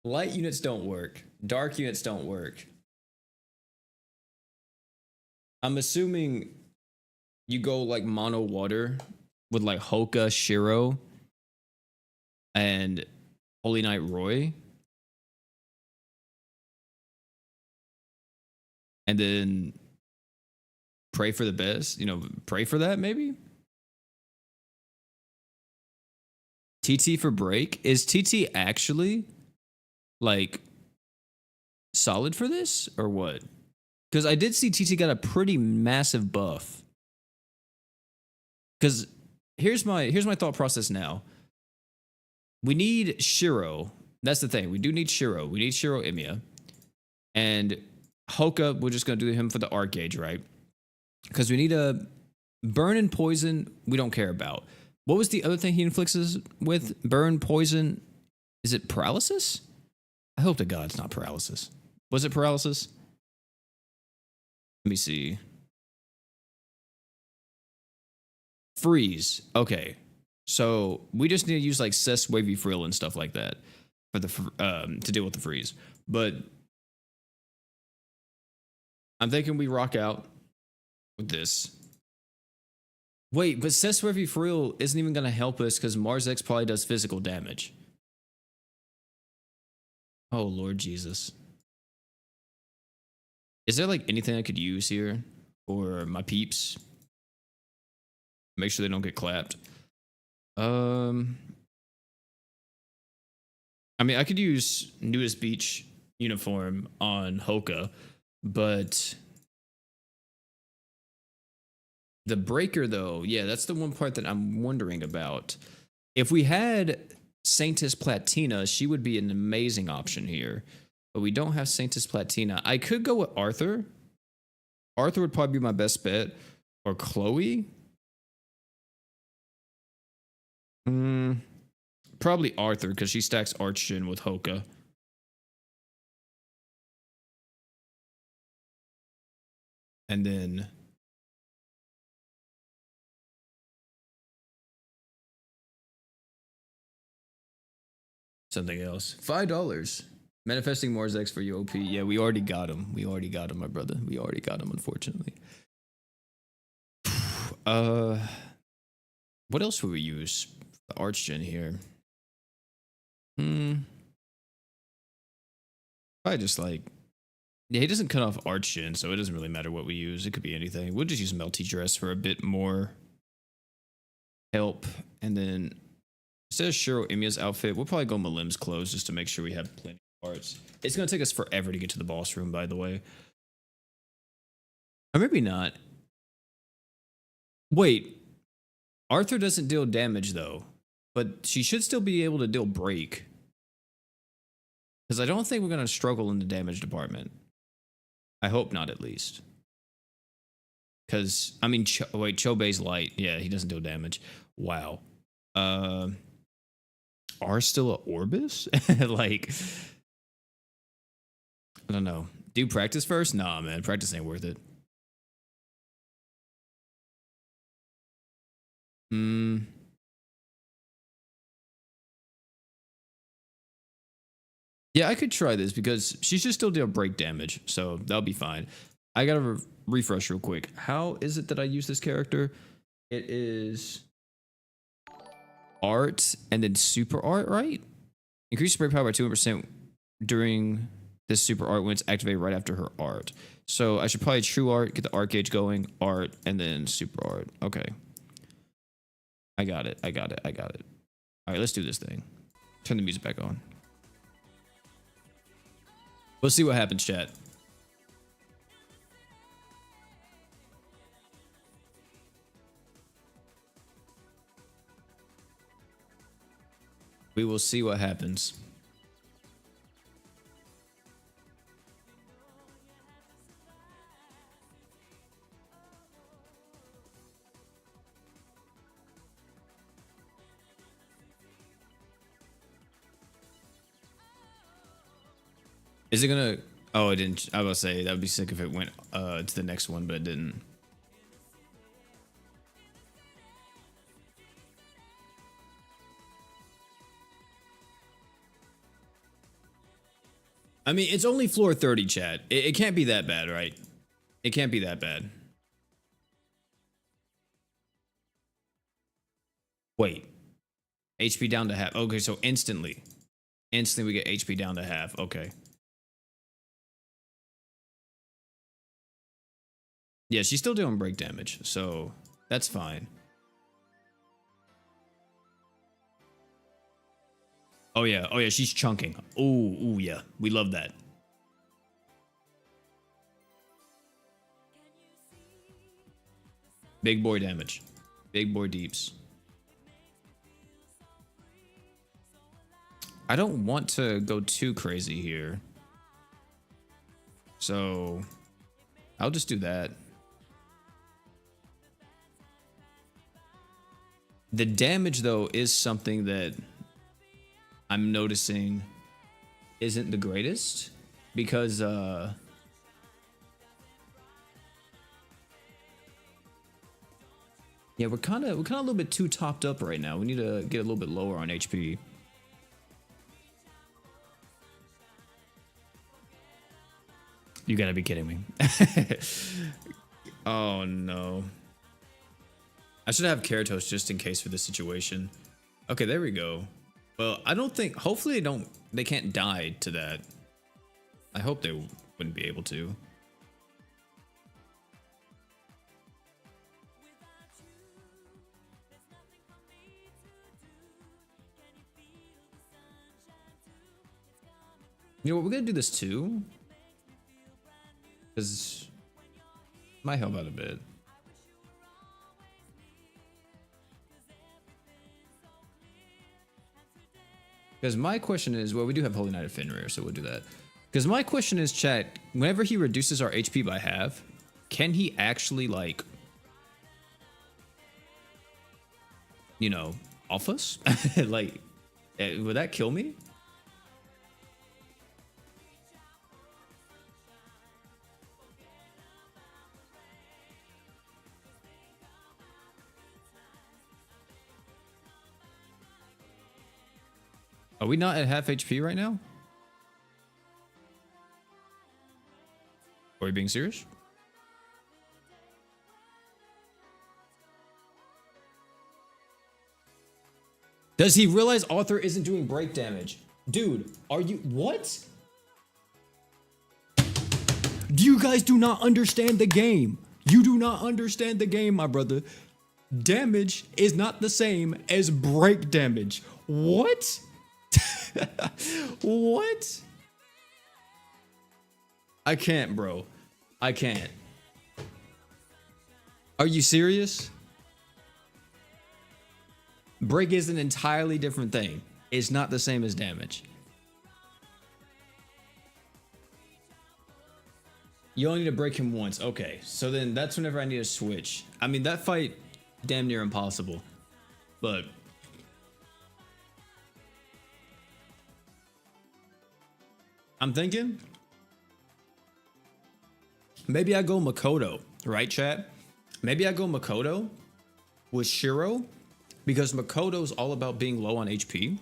Light units don't work. Dark units don't work. I'm assuming you go like mono water with like Hoka, Shiro, and Holy Knight Roy. And then pray for the best. You know, pray for that maybe? TT for break? Is TT actually like solid for this or what? Because I did see TT got a pretty massive buff. Because here's my thought process now. We need Shiro. That's the thing. We do need Shiro. We need Shiro Emiya. And Hoka, we're just gonna do him for the arc gauge, right? Because we need a burn and poison we don't care about. What was the other thing he inflicts with? Burn, poison. Is it paralysis? I hope to God it's not paralysis. Was it paralysis? Let me see. Freeze. Okay. So we just need to use like Cess Wavy Frill and stuff like that for the to deal with the freeze. But I'm thinking we rock out with this. Wait, but Cess Wavy Frill isn't even going to help us because Marzex probably does physical damage. Oh, Lord Jesus. Is there like anything I could use here for my peeps? Make sure they don't get clapped. I mean, I could use Newest Beach uniform on Hoka, but The breaker, though, yeah, that's the one part that I'm wondering about. If we had Saintis Platina, she would be an amazing option here. But we don't have Saintis Platina. I could go with Arthur. Arthur would probably be my best bet. Or Chloe. Probably Arthur, because she stacks Archgen with Hoka. And then something else. $5. Manifesting Marzex for you, OP. Yeah, we already got him. We already got him, my brother. We already got him, unfortunately. What else would we use? The Archgen here. Probably just like, yeah, he doesn't cut off Archgen, so it doesn't really matter what we use. It could be anything. We'll just use Melty Dress for a bit more help. And then instead of Shiro Imia's outfit, we'll probably go Malim's clothes just to make sure we have plenty of parts. It's going to take us forever to get to the boss room, by the way. Or maybe not. Wait. Arthur doesn't deal damage, though. But she should still be able to deal break. Because I don't think we're going to struggle in the damage department. I hope not, at least. Because, I mean, wait, Chobei's light. Yeah, he doesn't deal damage. Wow. Are still a Orbis? Like, I don't know. Do practice first? Nah, man. Practice ain't worth it. Yeah, I could try this because she should still deal break damage, so that'll be fine. I gotta refresh real quick. How is it that I use this character? It is art and then super art, right? Increase break power by 200% during this super art when it's activated right after her art. So I should probably true art, get the art gauge going, art, and then super art. Okay. I got it. I got it. I got it. All right, let's do this thing. Turn the music back on. Let's see what happens, chat. We will see what happens. Is it gonna? Oh, it didn't. I was say that would be sick if it went to the next one, but it didn't. I mean, it's only floor 30, chat. It can't be that bad, right? It can't be that bad. Wait. HP down to half. Okay, so instantly. Instantly we get HP down to half. Okay. Yeah, she's still doing break damage, so that's fine. Oh yeah, she's chunking. Ooh, yeah, we love that. Big boy damage. Big boy deeps. I don't want to go too crazy here. So I'll just do that. The damage, though, is something that I'm noticing isn't the greatest because yeah, we're kind of a little bit too topped up right now. We need to get a little bit lower on HP. You gotta be kidding me. Oh no. I should have Keratos just in case for this situation. Okay, there we go. Well, I don't think, hopefully they can't die to that. I hope they wouldn't be able to. You know what, we're gonna do this too. Because might help out a bit. Because my question is, well, we do have Holy Knight of Fenrir, so we'll do that. Because my question is, chat, whenever he reduces our HP by half, can he actually, like, you know, off us? Like, would that kill me? Are we not at half HP right now? Are you being serious? Does he realize Arthur isn't doing break damage? Dude, are you... What? You guys do not understand the game. You do not understand the game, my brother. Damage is not the same as break damage. What? What? I can't, bro. I can't. Are you serious? Break is an entirely different thing. It's not the same as damage. You only need to break him once. Okay, so then that's whenever I need to switch. I mean, that fight, damn near impossible. But... I'm thinking... maybe I go Makoto, right, chat? Maybe I go Makoto with Shiro, because Makoto's all about being low on HP.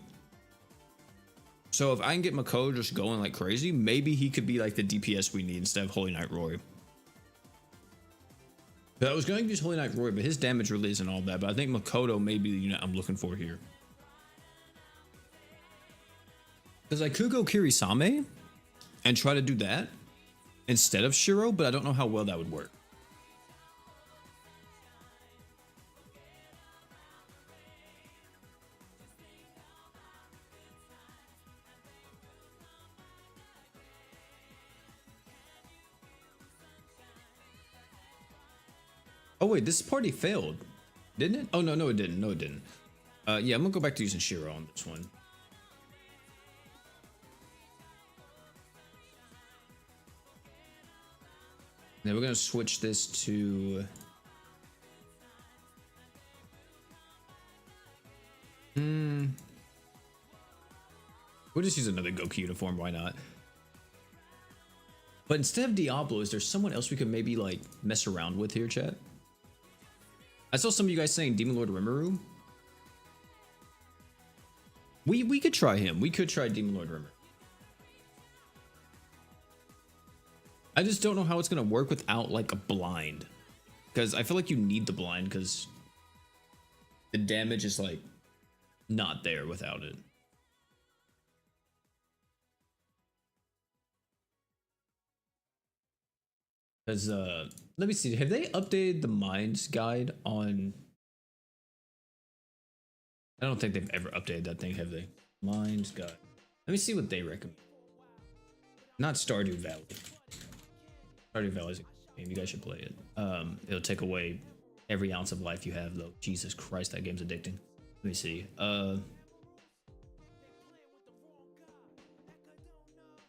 So if I can get Makoto just going like crazy, maybe he could be like the DPS we need instead of Holy Knight Roy. But I was going to use Holy Knight Roy, but his damage really isn't all that. But I think Makoto may be the unit I'm looking for here. Because I could go Kirisame and try to do that instead of Shiro, but I don't know how well that would work. Oh wait, this party failed, didn't it? Oh no, it didn't. No, it didn't. Yeah, I'm gonna go back to using Shiro on this one. Then we're gonna switch this to... we'll just use another Goku uniform, why not? But instead of Diablo, is there someone else we could maybe like mess around with here, chat? I saw some of you guys saying Demon Lord Rimuru. We could try him. We could try Demon Lord Rimuru. I just don't know how it's gonna work without like a blind, because I feel like you need the blind because the damage is like not there without it. Because let me see, have they updated the Minds guide on... I don't think they've ever updated that thing, have they? Minds guide. Let me see what they recommend. Not Stardew Valley. Stardew Valley is a game, you guys should play it. It'll take away every ounce of life you have though. Jesus Christ, that game's addicting. Let me see.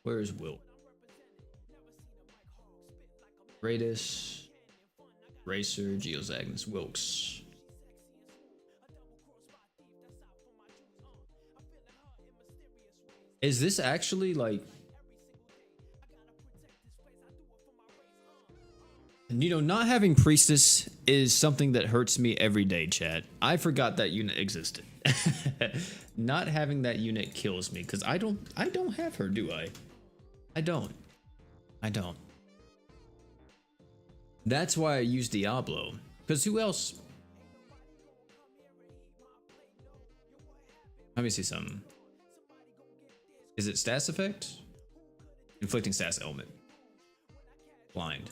Where is Will? Radis, Racer, Geozagnus, Wilkes. Is this actually like... you know, not having Priestess is something that hurts me every day, chat. I forgot that unit existed. Not having that unit kills me because I don't have her, do I? I don't. That's why I use Diablo, because who else? Let me see something. Is it stats effect? Inflicting stats element. Blind.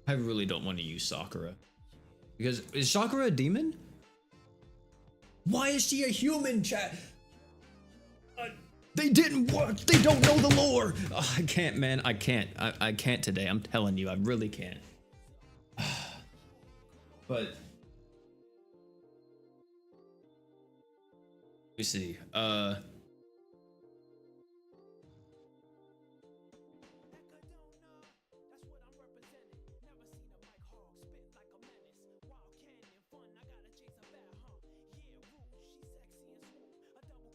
I really don't want to use Sakura. Because, is Sakura a demon? Why is she a human, chat? They didn't work. They don't know the lore. Oh, I can't, man. I can't. I can't today. I'm telling you, I really can't. But let me see.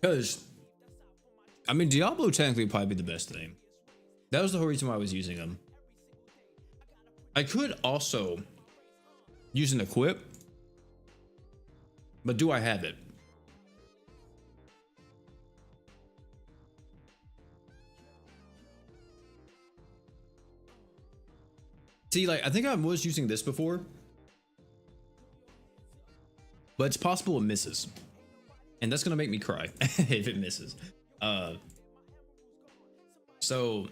Because I mean, Diablo technically would probably be the best thing. That was the whole reason why I was using them. I could also use an equip, but do I have it? See, like, I think I was using this before, but it's possible it misses. And that's gonna make me cry if it misses. So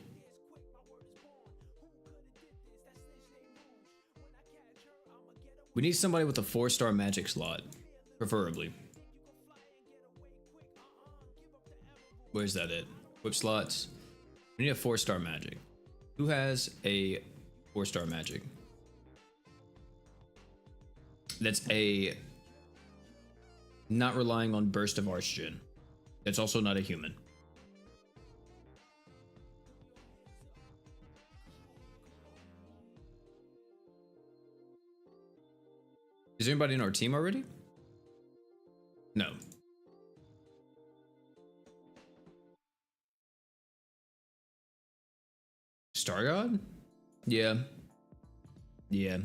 we need somebody with a 4-star magic slot, preferably. Where's that at? Whip slots. We need a 4-star magic. Who has a 4-star magic? That's a not relying on burst of Archgen. That's also not a human. Is there anybody in our team already? No. Star God? Yeah. Yeah.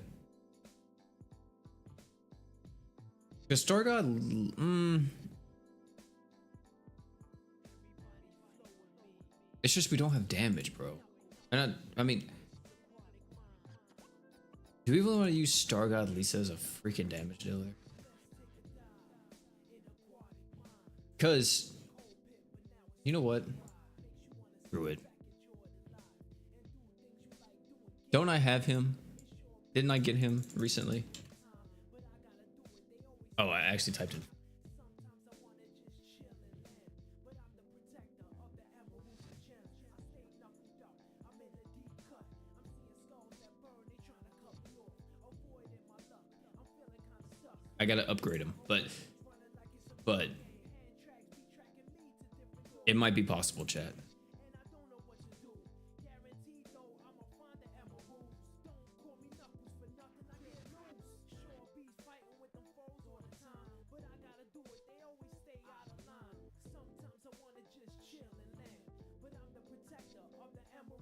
Because Star God, it's just we don't have damage, bro. And I mean, do we even want to use Star God Lisa as a freaking damage dealer? Because, you know what? Screw it. Don't I have him? Didn't I get him recently? Oh, I actually typed it. I gotta upgrade him, but it might be possible, chat.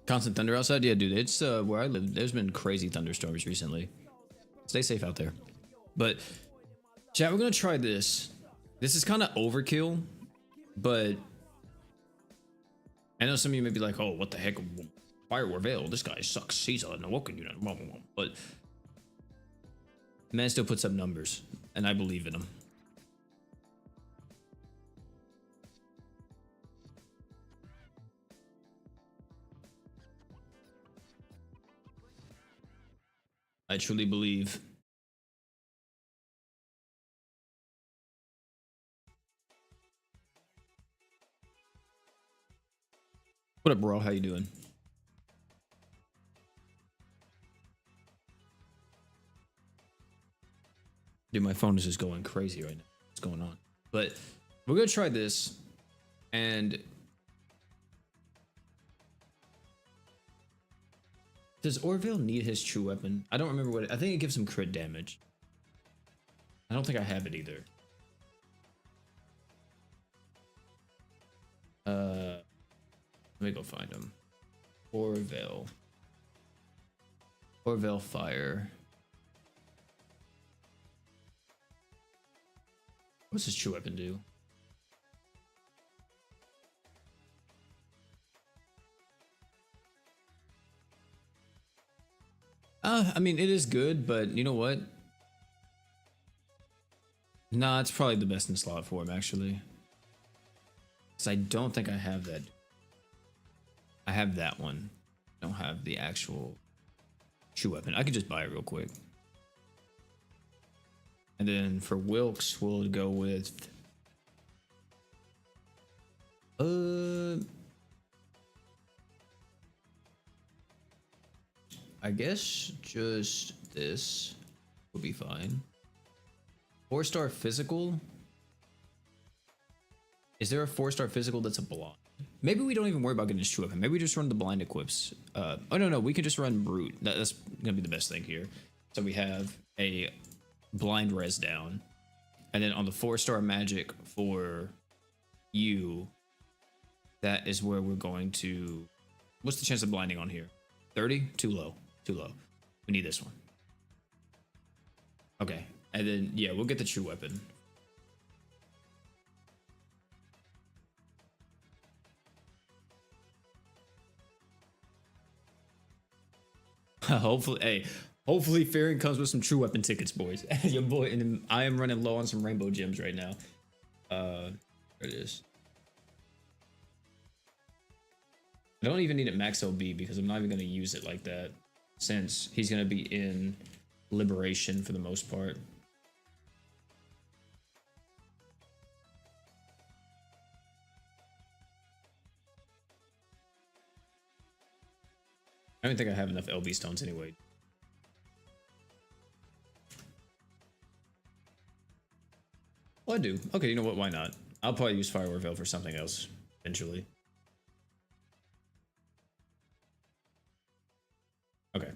Constant thunder outside? Yeah, dude, it's where I live. There's been crazy thunderstorms recently. Stay safe out there. But chat, we're gonna try this. This is kind of overkill, but I know some of you may be like, "Oh, what the heck, Fire War Veil? This guy sucks. He's an awoken unit." But man still puts up numbers, and I believe in him. I truly believe. What up, bro? How you doing? Dude, my phone is just going crazy right now. What's going on? But we're gonna try this, and does Orville need his true weapon? I don't remember what I think it gives him crit damage. I don't think I have it either. Let me go find him. Orville. Orville Fire. What's his true weapon do? I mean, it is good, but you know what? Nah, it's probably the best in slot for him, actually. Because I don't think I have that. I have that one. I don't have the actual true weapon. I could just buy it real quick. And then for Wilkes, we'll go with Uh, I guess just this will be fine. 4-star physical. Is there a 4-star physical that's a blind? Maybe we don't even worry about getting his true weapon. Maybe we just run the blind equips. Oh no, we can just run brute. That's gonna be the best thing here. So we have a blind res down, and then on the 4-star magic for you, that is where we're going to. What's the chance of blinding on here? 30? Too low. Too low. We need this one. Okay, and then yeah, we'll get the true weapon. Hopefully, hey, hopefully Farron comes with some true weapon tickets, boys. Your boy, and I am running low on some rainbow gems right now. There it is. I don't even need it max LB because I'm not even going to use it like that, since he's going to be in Liberation for the most part. I don't think I have enough LB stones anyway. Well, I do. Okay, you know what? Why not? I'll probably use Firewall Veil for something else eventually. Okay.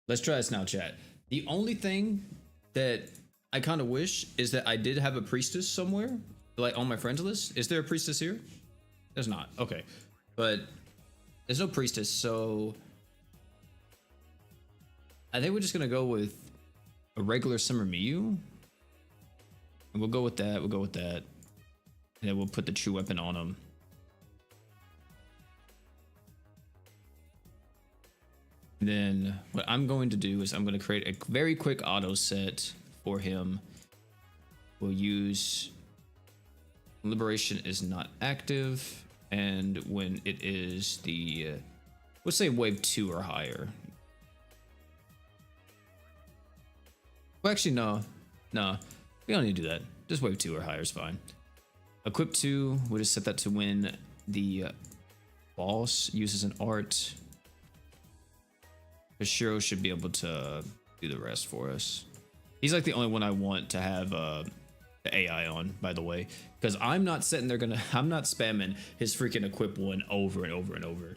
Let's try this now, chat. The only thing that I kind of wish is that I did have a priestess somewhere, like on my friends list. Is there a priestess here? There's not. Okay. But there's no priestess, so I think we're just gonna go with a regular Summer Miyu. And we'll go with that, we'll go with that. And then we'll put the true weapon on him. And then what I'm going to do is I'm going to create a very quick auto set for him. We'll use Liberation is not active, and when it is the let's say wave 2 or higher. Well, actually no, we don't need to do that. Just wave 2 or higher is fine. Equip 2, we'll just set that to when the boss uses an art. Shiro should be able to do the rest for us. He's like the only one I want to have the AI on, by the way, because I'm not sitting there I'm not spamming his freaking equip 1 over and over and over.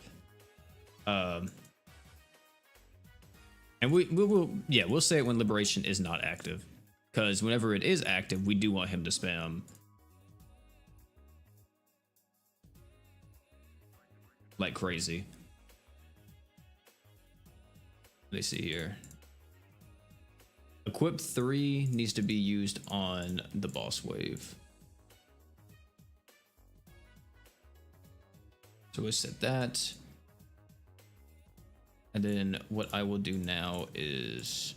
And we'll say it when Liberation is not active, because whenever it is active, we do want him to spam like crazy. Let me see here. Equip 3 needs to be used on the boss wave. So we'll set that. And then what I will do now is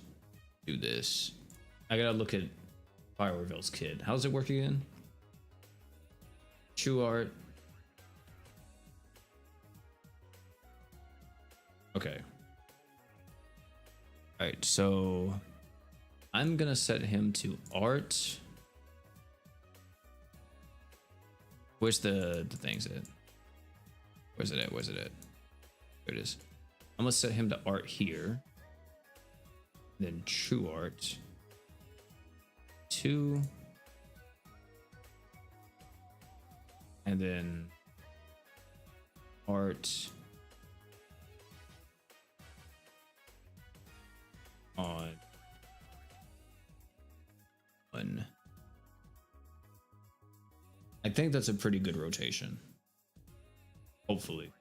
do this. I gotta look at Fire Reveal's kid. How does it work again? True art. Okay. All right, so I'm gonna set him to art. Where's the things at? Where's it at? Where's it at? There it is. I'm gonna set him to art here. Then true art. 2. And then art on 1. I think that's a pretty good rotation. Hopefully.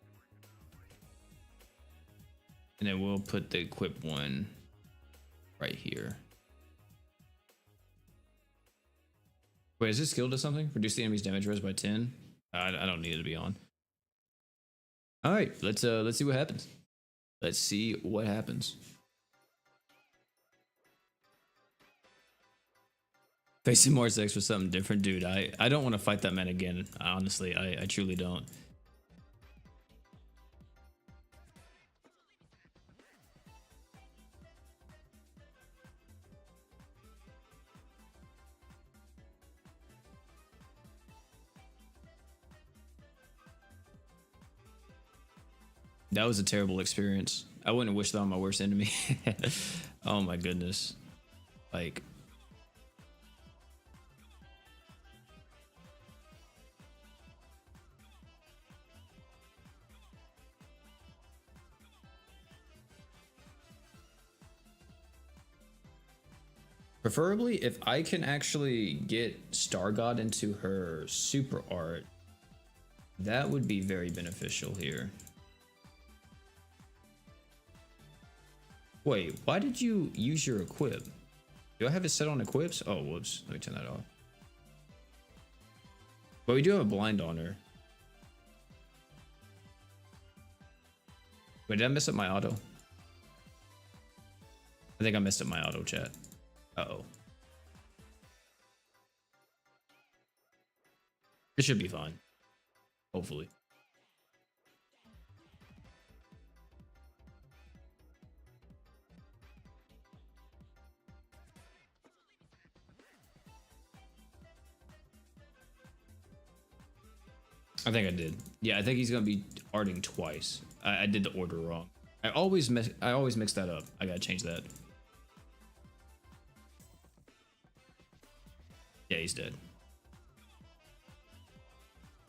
And then we'll put the equip 1 right here. Wait, is this skill to something? Reduce the enemy's damage res by 10? I don't need it to be on. All right, let's see what happens. Let's see what happens. Facing Marzex for something different, dude. I don't want to fight that man again. Honestly, I truly don't. That was a terrible experience. I wouldn't wish that on my worst enemy. Oh my goodness. Like, preferably if I can actually get Star God into her super art, that would be very beneficial here. Wait, why did you use your equip? Do I have it set on equips? Oh, whoops. Let me turn that off. But we do have a blind on her. Wait, did I mess up my auto? I think I messed up my auto chat. Uh-oh. It should be fine. Hopefully. I think I did. Yeah, I think he's gonna be arting twice. I did the order wrong. I always mix that up. I gotta change that. Yeah, he's dead.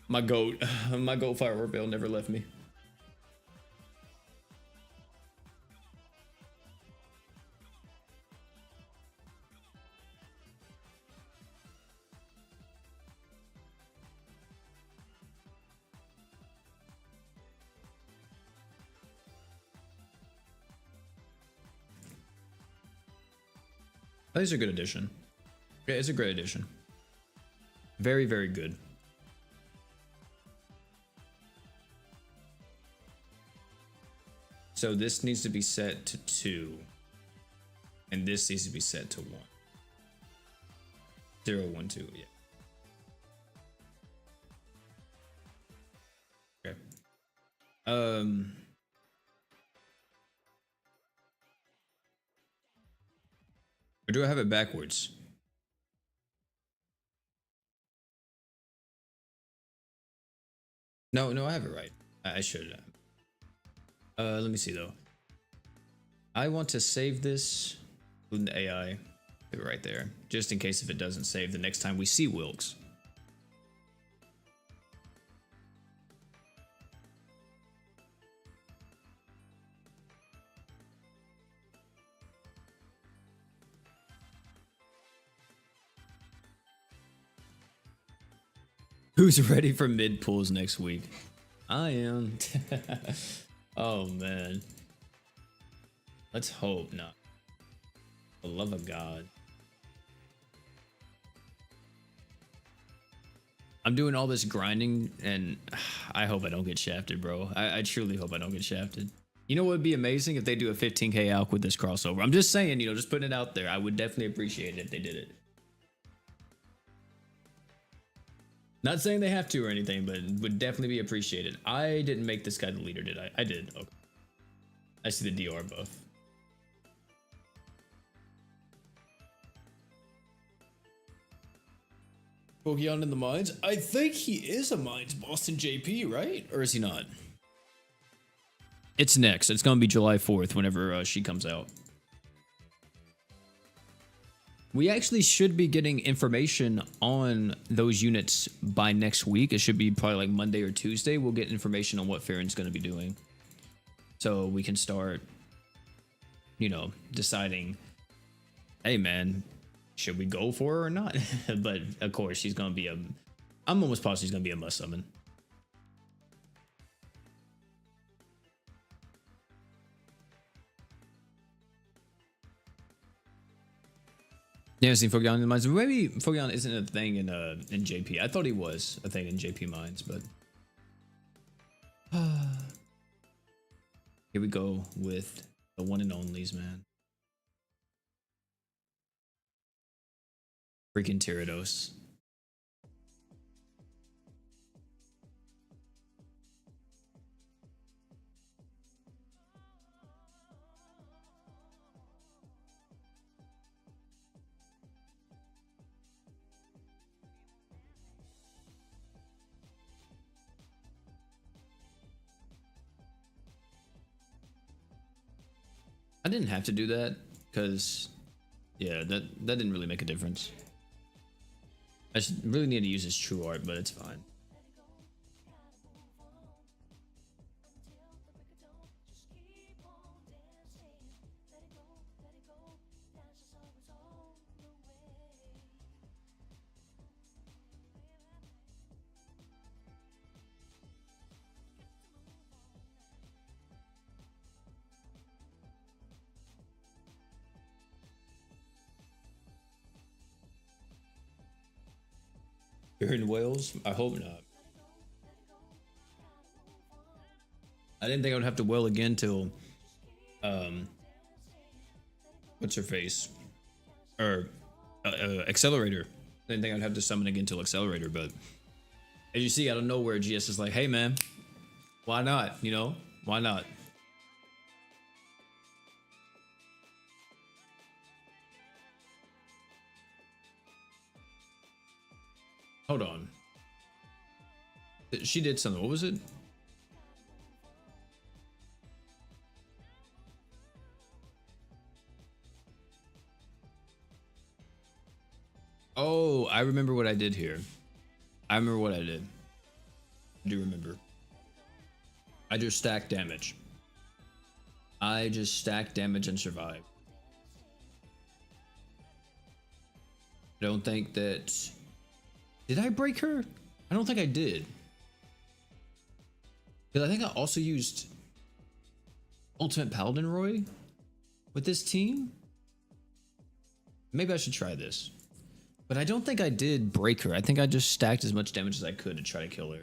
My goat, my goat firework bell never left me. These are a good addition. Yeah, it's a great addition. Very, very good. So this needs to be set to 2. And this needs to be set to 1. 0, 1, 2, yeah. Okay. Or do I have it backwards? No, I have it right. I should. Let me see though. I want to save this in the AI. Put it right there, just in case if it doesn't save the next time we see Wilkes. Who's ready for mid pulls next week? I am. Oh man. Let's hope not. For the love of God. I'm doing all this grinding and I hope I don't get shafted, bro. I truly hope I don't get shafted. You know what would be amazing if they do a 15k alc with this crossover? I'm just saying, you know, just putting it out there. I would definitely appreciate it if they did it. Not saying they have to or anything, but would definitely be appreciated. I didn't make this guy the leader, did I? I did. Okay. I see the DR buff. Pokemon in the mines? I think he is a mines Boston JP, right? Or is he not? It's next. It's going to be July 4th whenever she comes out. We actually should be getting information on those units by next week. It should be probably like Monday or Tuesday. We'll get information on what Farron's going to be doing. So we can start, you know, deciding, hey man, should we go for her or not? But of course, she's going to be I'm almost positive she's going to be a must summon. Never seen Fogion in the mines. Maybe Fogion isn't a thing in JP. I thought he was a thing in JP mines, but here we go with the one and onlys, man. Freaking Tyrados. I didn't have to do that because, yeah, that didn't really make a difference. I really need to use his true art, but it's fine. You're in Wales? I hope not. I didn't think I would have to wail again till, um, what's her face? Or, Accelerator. I didn't think I'd have to summon again till Accelerator, but as you see, out of nowhere, GS is like, hey man, why not? You know, why not? Hold on. She did something. What was it? Oh, I remember what I did here. I remember what I did. I do remember. I just stacked damage. I just stacked damage and survived. I don't think that... Did I break her? I don't think I did. Because I think I also used Ultimate Paladin Roy with this team. Maybe I should try this. But I don't think I did break her. I think I just stacked as much damage as I could to try to kill her.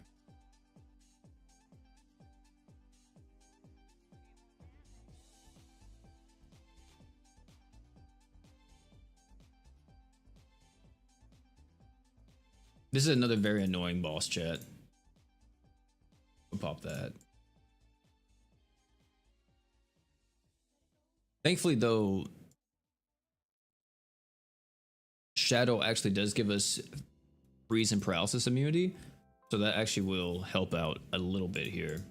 This is another very annoying boss, chat. We'll pop that. Thankfully, though, Shadow actually does give us freeze and paralysis immunity, so that actually will help out a little bit here.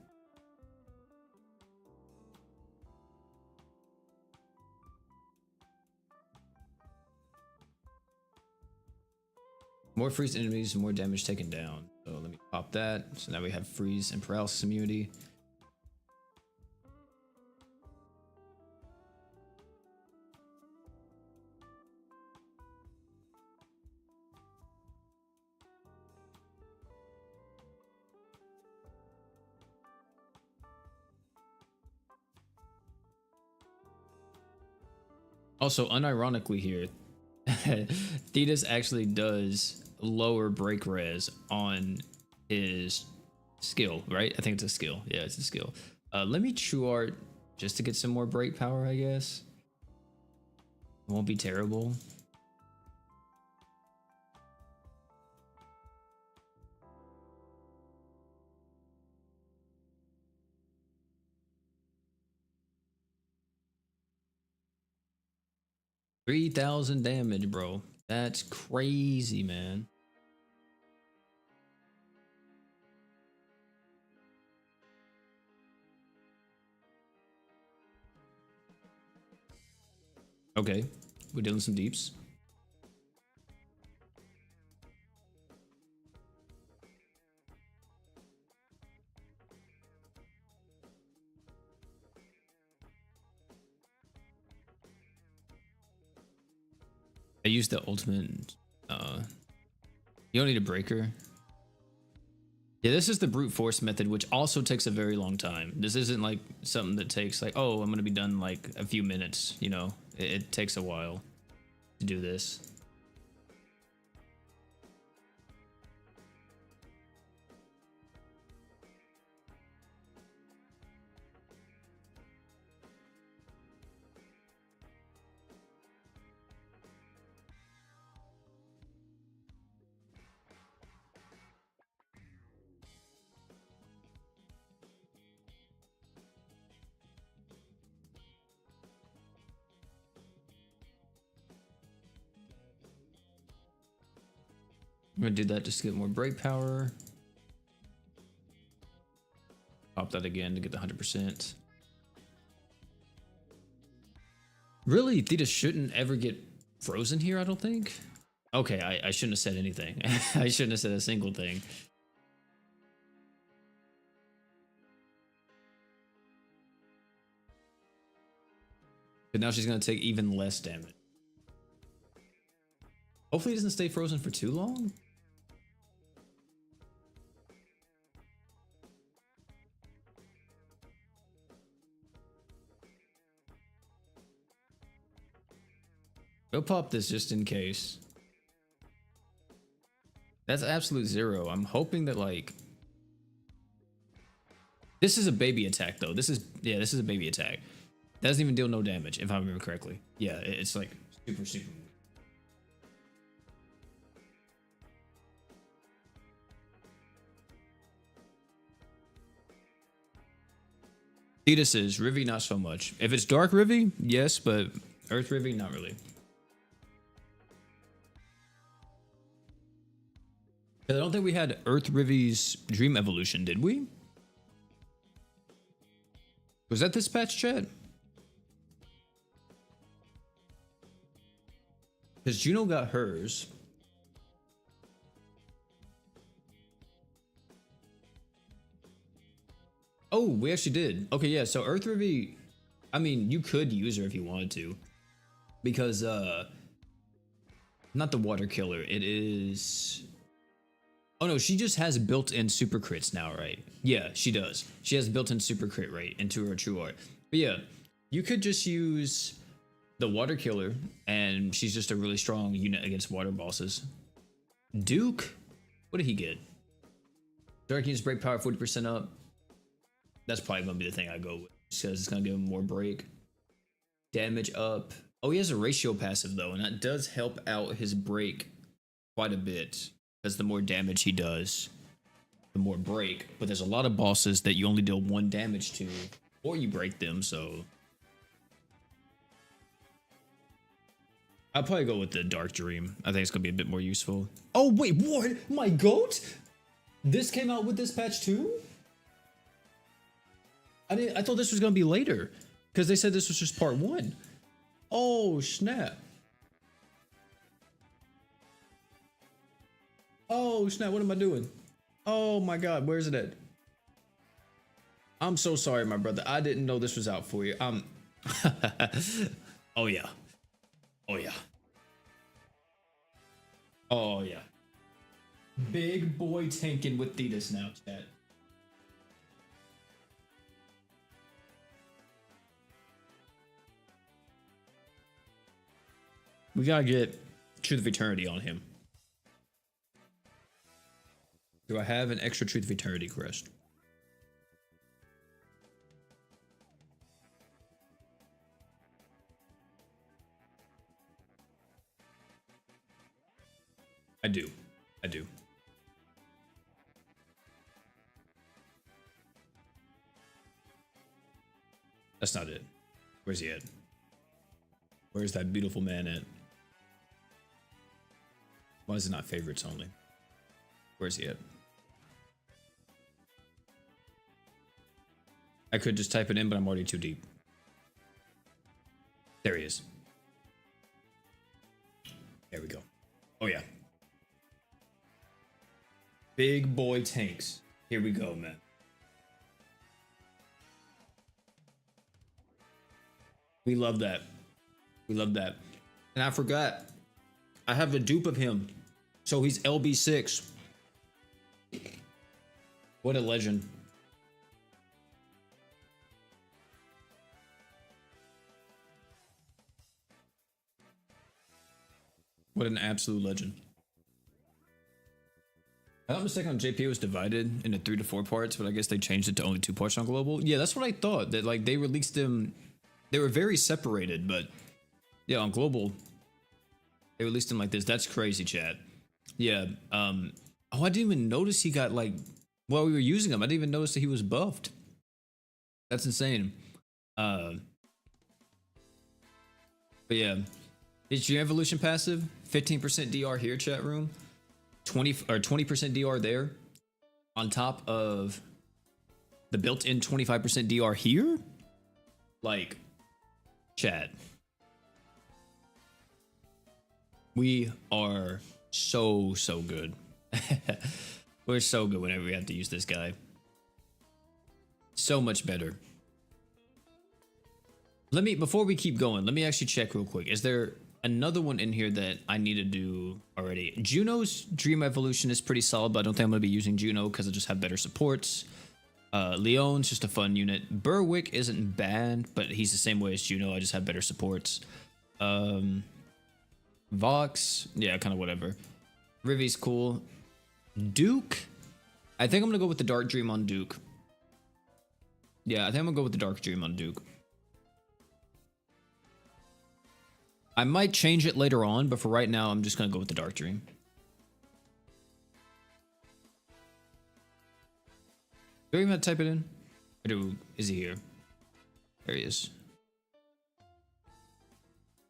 More freeze enemies, more damage taken down. So let me pop that. So now we have freeze and paralysis immunity. Also, unironically here, Thetis actually does lower break res on his skill, right? I think it's a skill. Yeah, it's a skill. Let me true art just to get some more break power, I guess. It won't be terrible. $3,000 damage, bro. That's crazy, man. Okay, we're dealing some deeps. I used the ultimate. You don't need a breaker. Yeah, this is the brute force method, which also takes a very long time. This isn't like something that takes like, oh, I'm gonna be done in like a few minutes. You know, it takes a while to do this. I'm gonna do that just to get more break power. Pop that again to get the 100%. Really, Theta shouldn't ever get frozen here, I don't think. Okay, I shouldn't have said anything. I shouldn't have said a single thing. But now she's gonna take even less damage. Hopefully it doesn't stay frozen for too long. We'll pop this just in case. That's absolute zero. I'm hoping that like this is a baby attack though. This is a baby attack. Doesn't even deal no damage if I remember correctly. Yeah, it's like super. Thetis is Rivy, not so much. If it's Dark Rivy, yes, but Earth Rivy, not really. 'Cause I don't think we had Earth Rivy's Dream Evolution, did we? Was that this patch, chat? Because Juno got hers. Oh, we actually did. Okay, yeah, so Earth Rivy, I mean, you could use her if you wanted to. Because, not the Water Killer, it is... Oh no, she just has built-in super crits now, right? Yeah, she does. She has built-in super crit rate into her true art. But yeah, you could just use the Water Killer, and she's just a really strong unit against water bosses. Duke? What did he get? Dark units break power 40% up. That's probably gonna be the thing I go with, because it's gonna give him more break. Damage up. Oh, he has a ratio passive though, and that does help out his break quite a bit. Because the more damage he does, the more break. But there's a lot of bosses that you only deal 1 damage to, or you break them, so... I'll probably go with the Dark Dream. I think it's gonna be a bit more useful. Oh wait, what? My goat? This came out with this patch too? I thought this was gonna be later. Because they said this was just part 1. Oh, snap. Oh snap, what am I doing? Oh my god, where's it at? I'm so sorry, my brother. I didn't know this was out for you. Oh yeah. Oh yeah. Oh yeah. Big boy tanking with Thetis now, chat. We gotta get Truth of Eternity on him. Do I have an extra Truth of Eternity crest? I do. I do. That's not it. Where's he at? Where's that beautiful man at? Why is it not favorites only? Where's he at? I could just type it in, but I'm already too deep. There he is. There we go. Oh yeah. Big boy tanks. Here we go, man. We love that. We love that. And I forgot. I have a dupe of him. So he's LB6. What a legend. What an absolute legend. If I'm not mistaken, JP was divided into 3 to 4 parts, but I guess they changed it to only 2 parts on global. Yeah, that's what I thought. That like they released them, they were very separated, but yeah, on global, they released them like this. That's crazy, chat. Yeah. Oh, I didn't even notice he got like while we were using him. I didn't even notice that he was buffed. That's insane. But yeah, is your evolution passive 15% DR here, chat room? 20% DR there, on top of the built-in 25% DR here. Like, chat, We are so good. We're so good whenever we have to use this guy. So much better. Before we keep going, let me actually check real quick. Is there another one in here that I need to do already? Juno's Dream Evolution is pretty solid, but I don't think I'm going to be using Juno because I just have better supports. Leon's just a fun unit. Berwick isn't bad, but he's the same way as Juno. I just have better supports. Vox, yeah, kind of whatever. Rivi's cool. Duke, I think I'm going to go with the Dark Dream on Duke. Yeah, I think I'm going to go with the Dark Dream on Duke. I might change it later on, but for right now, I'm just going to go with the Dark Dream. Do I even have to type it in? Or is he here? There he is.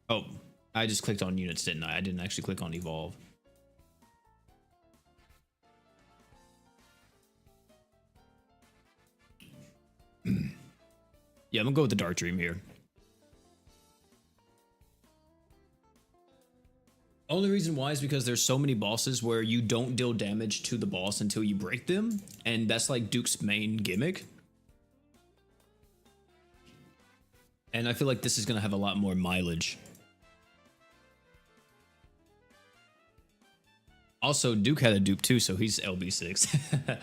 Oh, I just clicked on units, didn't I? I didn't actually click on evolve. Yeah, I'm going to go with the Dark Dream here. Only reason why is because there's so many bosses where you don't deal damage to the boss until you break them, and that's like Duke's main gimmick. And I feel like this is going to have a lot more mileage. Also, Duke had a dupe too, so he's LB6.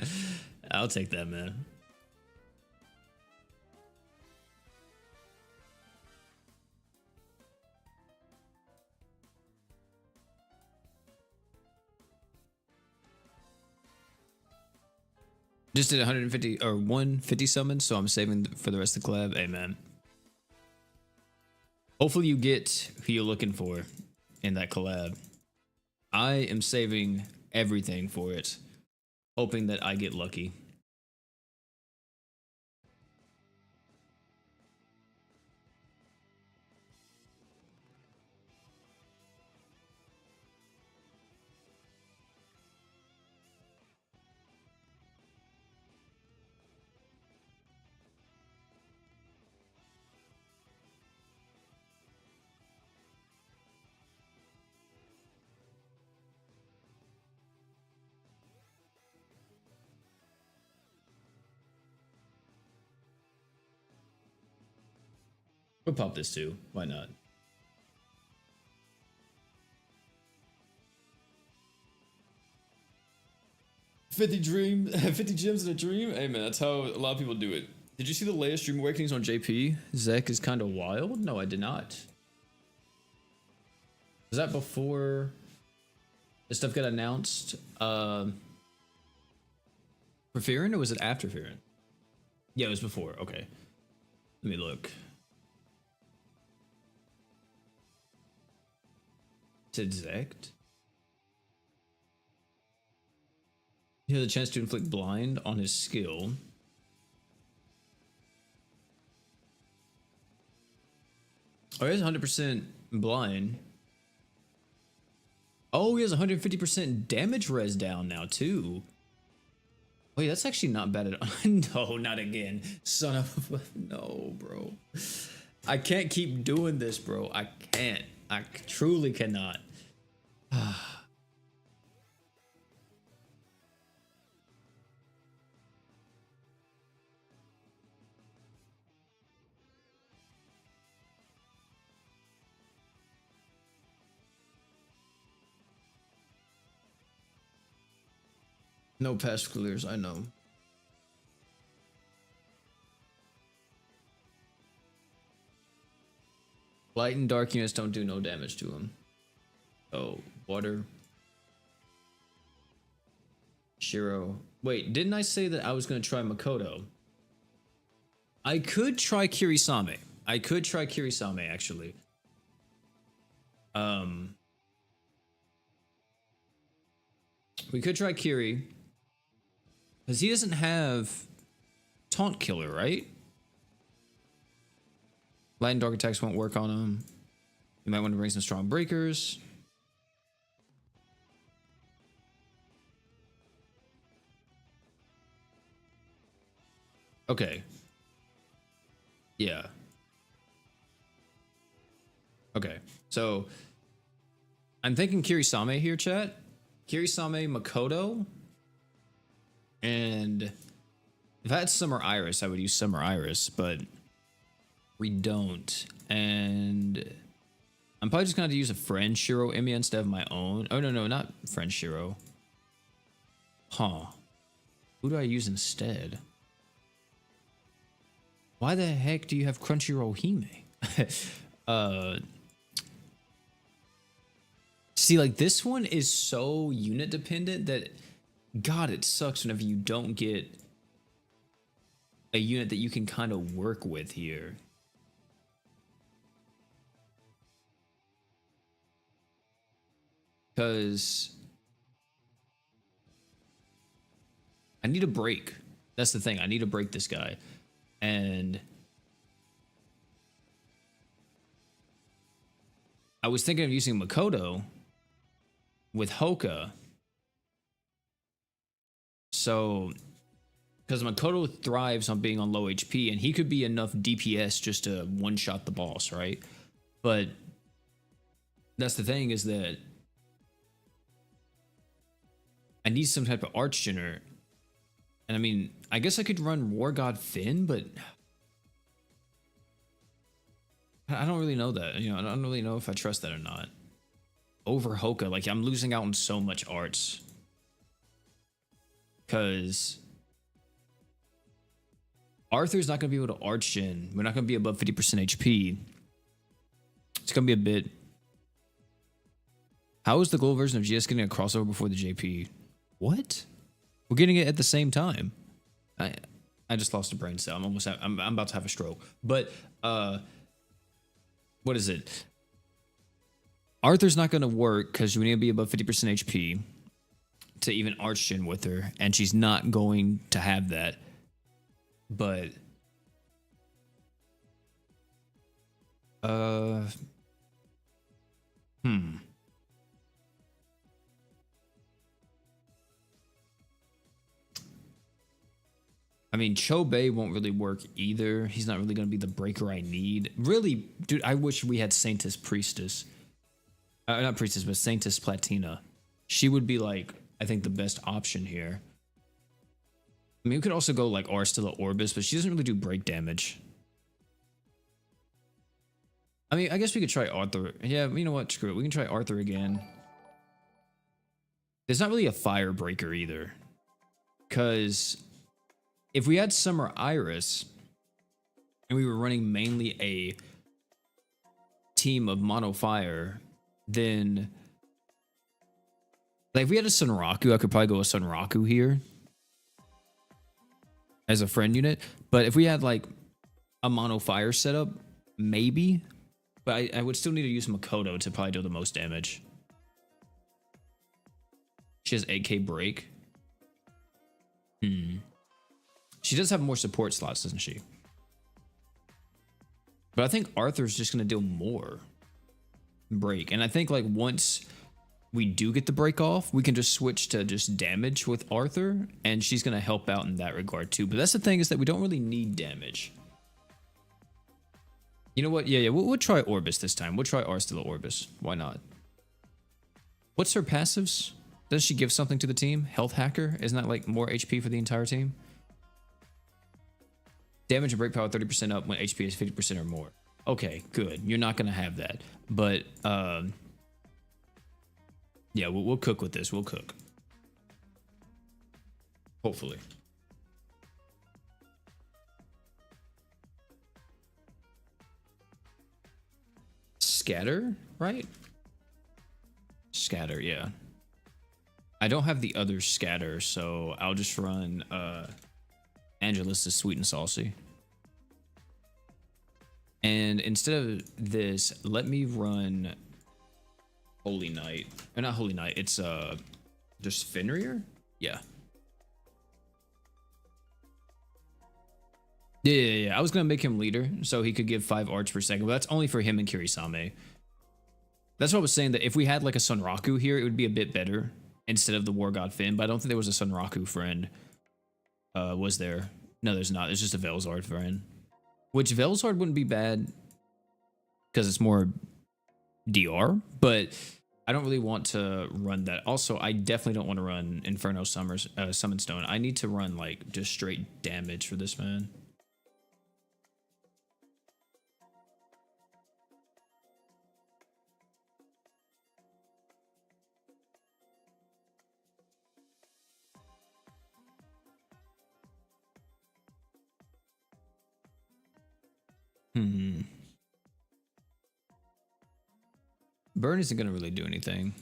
I'll take that, man. Just did 150 or 150 summons, so I'm saving for the rest of the collab. Amen. Hopefully you get who you're looking for in that collab. I am saving everything for it, hoping that I get lucky. We'll pop this too. Why not? $50 gems in a dream? Hey man, that's how a lot of people do it. Did you see the latest Dream Awakenings on JP? Zek is kind of wild? No, I did not. Was that before this stuff got announced? For Fearin, or was it after Fearin? Yeah, it was before. Okay. Let me look. It's exact. He has a chance to inflict blind on his skill. Oh, he has 100% blind. Oh, he has 150% damage res down now, too. Wait, that's actually not bad at all. No, not again. Son of a... No, bro. I can't keep doing this, bro. I can't. I truly cannot. No past clears, I know. Light and dark units don't do no damage to him. Oh, water. Shiro. Wait, didn't I say that I was going to try Makoto? I could try Kirisame. Actually. We could try Kiri. Because he doesn't have Taunt Killer, right? Light and dark attacks won't work on him. You might want to bring some strong breakers. Okay. Yeah. Okay. So I'm thinking Kirisame here, chat. Kirisame, Makoto, and if I had Summer Iris, I would use Summer Iris, but we don't. And I'm probably just gonna have to use a friend Shiro Emiya instead of my own. Oh no, not friend Shiro. Huh. Who do I use instead? Why the heck do you have Crunchyroll Hime? See, like, this one is so unit dependent that, God, it sucks whenever you don't get a unit that you can kind of work with here. Because I need a break. That's the thing. I need to break this guy. And I was thinking of using Makoto with Hoka. So, because Makoto thrives on being on low HP, and he could be enough DPS just to one-shot the boss, right? But that's the thing, is that I need some type of Archgener. And I mean, I guess I could run War God Finn, but I don't really know that. You know, I don't really know if I trust that or not. Over Hoka, like, I'm losing out on so much arts. Because Arthur's not going to be able to Archgen. We're not going to be above 50% HP. It's going to be a bit... How is the global version of GS getting a crossover before the JP? What? We're getting it at the same time. I just lost a brain cell. I'm about to have a stroke. But what is it? Arthur's not going to work because we need to be above 50% HP to even Archgen with her, and she's not going to have that. But I mean, Chobei won't really work either. He's not really going to be the breaker I need. Really, dude, I wish we had Saintess Priestess. Not Priestess, but Saintess Platina. She would be, like, I think the best option here. I mean, we could also go, like, Arstilla Orbis, but she doesn't really do break damage. I mean, I guess we could try Arthur. Yeah, you know what? Screw it. We can try Arthur again. There's not really a fire breaker either. Because if we had Summer Iris and we were running mainly a team of mono fire, then like if we had a Sunraku, I could probably go with Sunraku here as a friend unit. But if we had like a mono fire setup, maybe. But I would still need to use Makoto to probably do the most damage. She has 8k break. She does have more support slots, doesn't she? But I think Arthur's just going to deal more break. And I think like once we do get the break off, we can just switch to just damage with Arthur. And she's going to help out in that regard too. But that's the thing, is that we don't really need damage. You know what? Yeah, we'll try Orbis this time. We'll try Arstilla Orbis. Why not? What's her passives? Does she give something to the team? Health Hacker? Isn't that like more HP for the entire team? Damage and break power 30% up when HP is 50% or more. Okay, good. You're not going to have that. But, yeah, we'll cook with this. We'll cook. Hopefully. Scatter, right? Scatter, yeah. I don't have the other scatter, so I'll just run Angelus is sweet and saucy. And instead of this, let me run Holy Knight. Or not Holy Knight, it's just Fenrir? Yeah. Yeah. I was gonna make him leader so he could give 5 arts per second, but that's only for him and Kirisame. That's what I was saying, that if we had like a Sunraku here, it would be a bit better instead of the War God Finn, but I don't think there was a Sunraku friend. Was there? No, there's not. There's just a Velzard friend. Which Velzard wouldn't be bad because it's more DR, but I don't really want to run that. Also, I definitely don't want to run Inferno Summers, Summon Stone. I need to run like just straight damage for this man. Hmm. Burn isn't going to really do anything.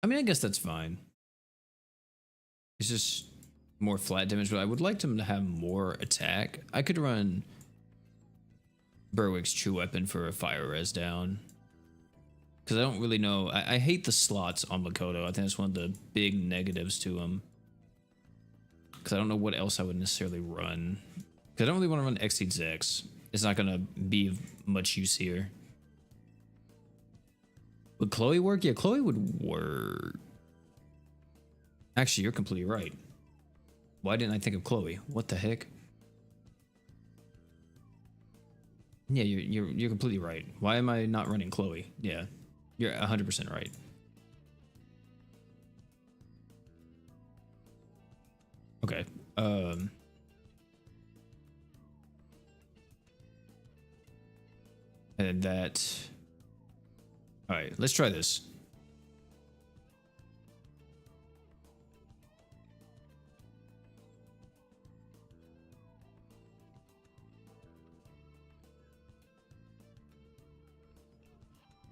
I mean, I guess that's fine. It's just more flat damage, but I would like them to have more attack. I could run Berwick's True Weapon for a fire res down. Because I don't really know. I hate the slots on Makoto. I think that's one of the big negatives to him. Because I don't know what else I would necessarily run. Because I don't really want to run Exceed Zex. It's not going to be of much use here. Would Chloe work? Yeah, Chloe would work. Actually, you're completely right. Why didn't I think of Chloe? What the heck? Yeah, you're completely right. Why am I not running Chloe? Yeah, you're 100% right. Okay. And that. All right, let's try this.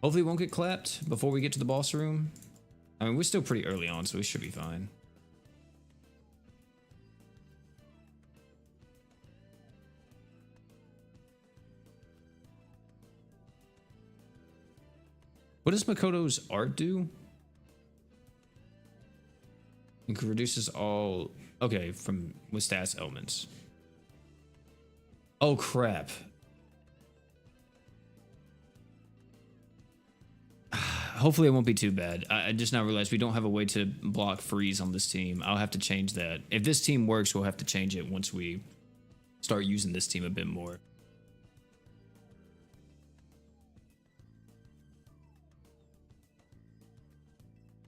Hopefully, it won't get clapped before we get to the boss room. I mean, we're still pretty early on, so we should be fine. What does Makoto's art do? It reduces all... Okay, from with stats elements. Oh, crap. Hopefully it won't be too bad. I just now realized we don't have a way to block freeze on this team. I'll have to change that. If this team works, we'll have to change it once we start using this team a bit more.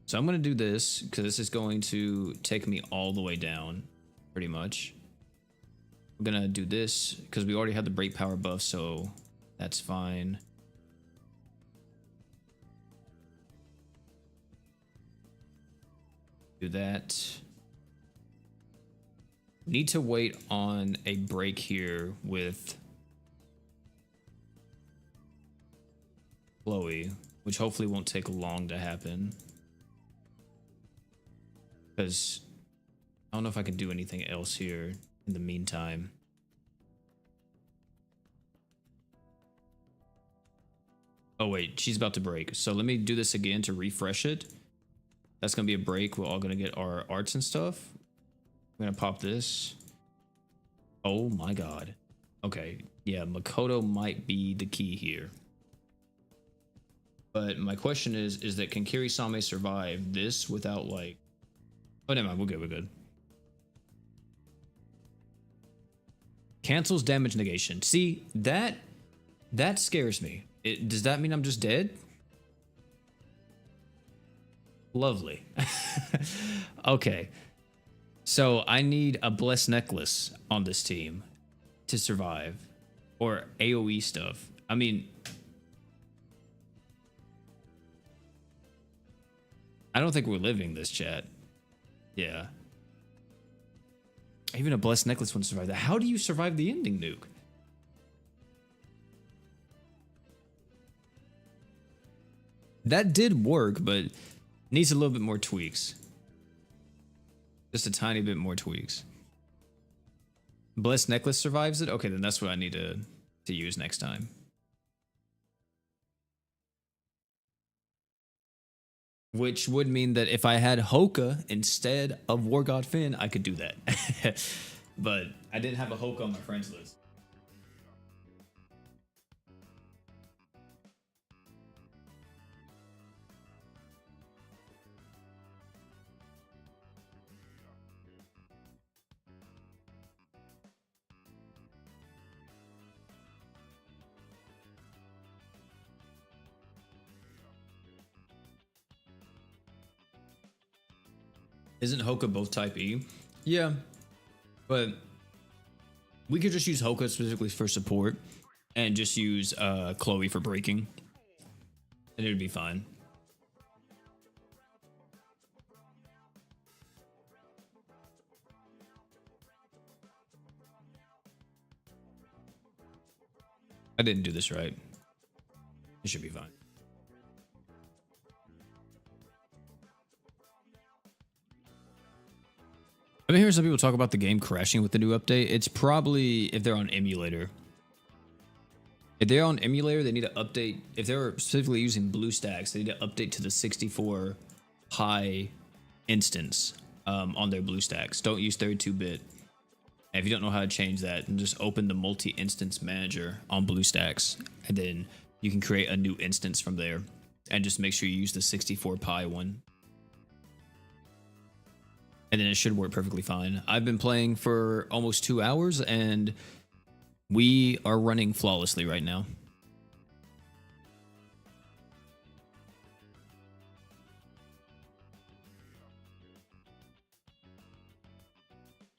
So I'm going to do this because this is going to take me all the way down, pretty much. I'm going to do this because we already have the break power buff, so that's fine. Do that. Need to wait on a break here with Chloe, which hopefully won't take long to happen. Because I don't know if I can do anything else here in the meantime. Oh wait, she's about to break. So let me do this again to refresh it. That's gonna be a break. We're all gonna get our arts and stuff. I'm gonna pop this. Oh my god. Okay, yeah, Makoto might be the key here. But my question is that can Kirisame survive this without like... Oh, never mind, we're good. Cancels damage negation. See, that scares me. Does that mean I'm just dead? Lovely. Okay. So I need a blessed necklace on this team to survive. Or AoE stuff. I mean... I don't think we're living this, chat. Yeah. Even a blessed necklace wouldn't survive that. How do you survive the ending nuke? That did work, but needs a little bit more tweaks. Just a tiny bit more tweaks. Blessed necklace survives it? Okay, then that's what I need to use next time. Which would mean that if I had Hoka instead of War God Finn, I could do that. But I didn't have a Hoka on my friends list. Isn't Hoka both type E? Yeah, but we could just use Hoka specifically for support and just use Chloe for breaking, and it would be fine. I didn't do this right. It should be fine. I've been hearing some people talk about the game crashing with the new update. It's probably if they're on emulator. If they're on emulator, they need to update. If they're specifically using BlueStacks, they need to update to the 64 high instance on their BlueStacks. Don't use 32-bit. And if you don't know how to change that, then just open the multi-instance manager on BlueStacks, and then you can create a new instance from there. And just make sure you use the 64 pi one. And then it should work perfectly fine. I've been playing for almost 2 hours, and we are running flawlessly right now.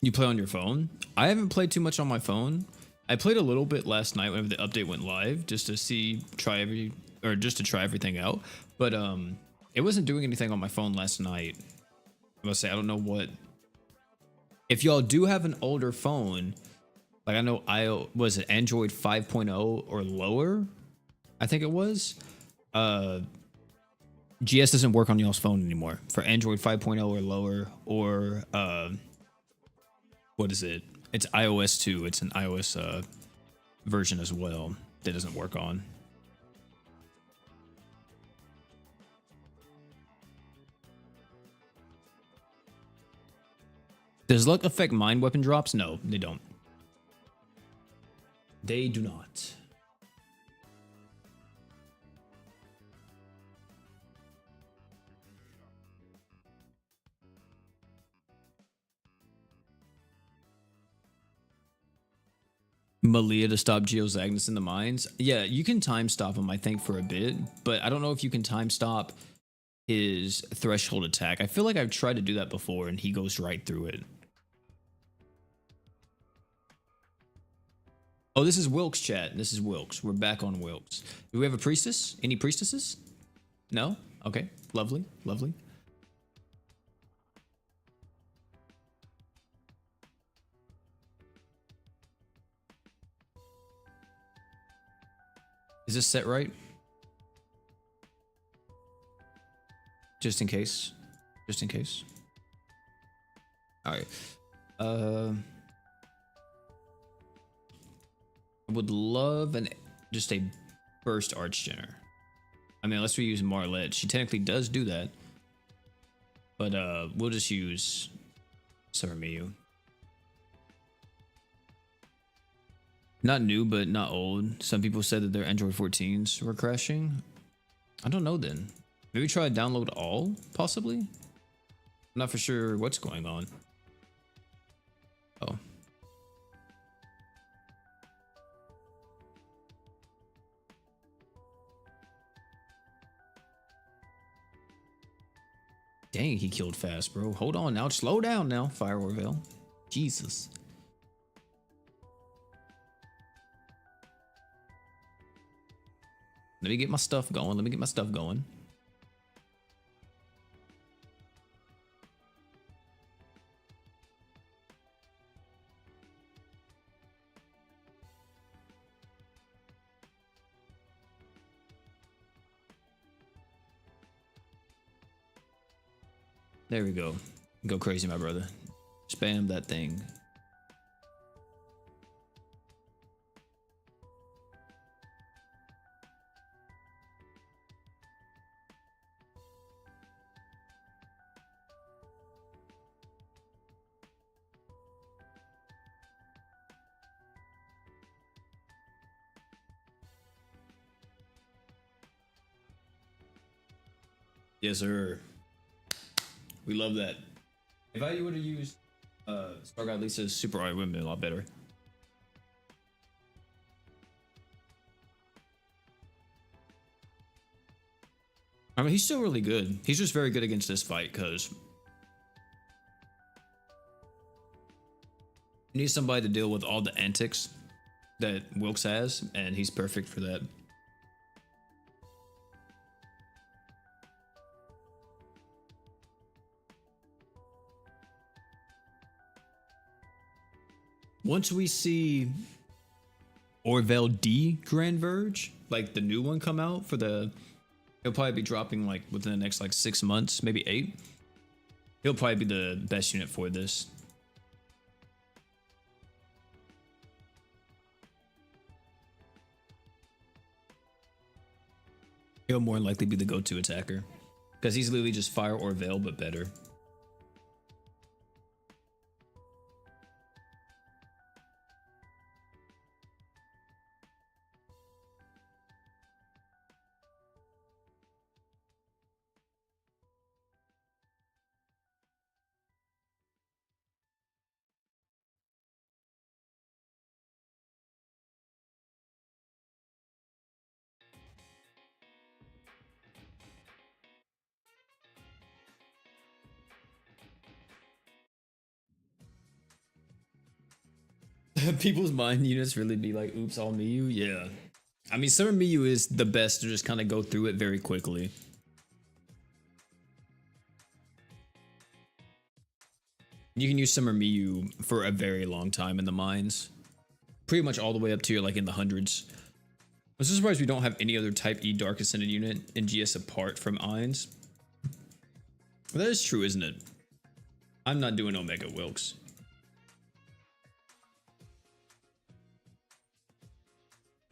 You play on your phone? I haven't played too much on my phone. I played a little bit last night whenever the update went live, just to try everything out. But it wasn't doing anything on my phone last night. I must say, I don't know what. If y'all do have an older phone, like I know was it Android 5.0 or lower? I think it was. GS doesn't work on y'all's phone anymore for Android 5.0 or lower, or what is it? It's iOS 2. It's an iOS version as well that doesn't work on. Does luck affect mind weapon drops? No, they don't. They do not. Malia to stop Geo's Agnes in the mines. Yeah, you can time stop him, I think, for a bit, but I don't know if you can time stop his threshold attack. I feel like I've tried to do that before and he goes right through it. Oh, this is Wilkes, chat. This is Wilkes. We're back on Wilkes. Do we have a priestess? Any priestesses? No? Okay. Lovely. Lovely. Is this set right? Just in case. Just in case. All right. I would love just a burst archgener. I mean, unless we use Marlette. She technically does do that. But we'll just use Saramiyu. Not new, but not old. Some people said that their Android 14s were crashing. I don't know then. Maybe try to download all, possibly? I'm not for sure what's going on. Oh. Dang, he killed fast, bro. Hold on now. Slow down now, Fire Orville. Jesus. Let me get my stuff going. Let me get my stuff going. There we go. Go crazy, my brother. Spam that thing. Yes, sir. We love that. If I would have used Star God Lisa's Super Art, it would have been a lot better. I mean, he's still really good. He's just very good against this fight because Need somebody to deal with all the antics that Wilkes has, and he's perfect for that. Once we see Orville D Grand Verge, like the new one come out for the, he'll probably be dropping like within the next like 6 months, maybe 8. He'll probably be the best unit for this. He'll more likely be the go-to attacker because he's literally just Fire Orville but better. People's mind units really be like, oops, all Miyu? Yeah. I mean, Summer Miyu is the best to just kind of go through it very quickly. You can use Summer Miyu for a very long time in the mines. Pretty much all the way up to like in the hundreds. I'm so surprised we don't have any other Type E Dark Ascended unit in GS apart from Ainz. That is true, isn't it? I'm not doing Omega Wilkes.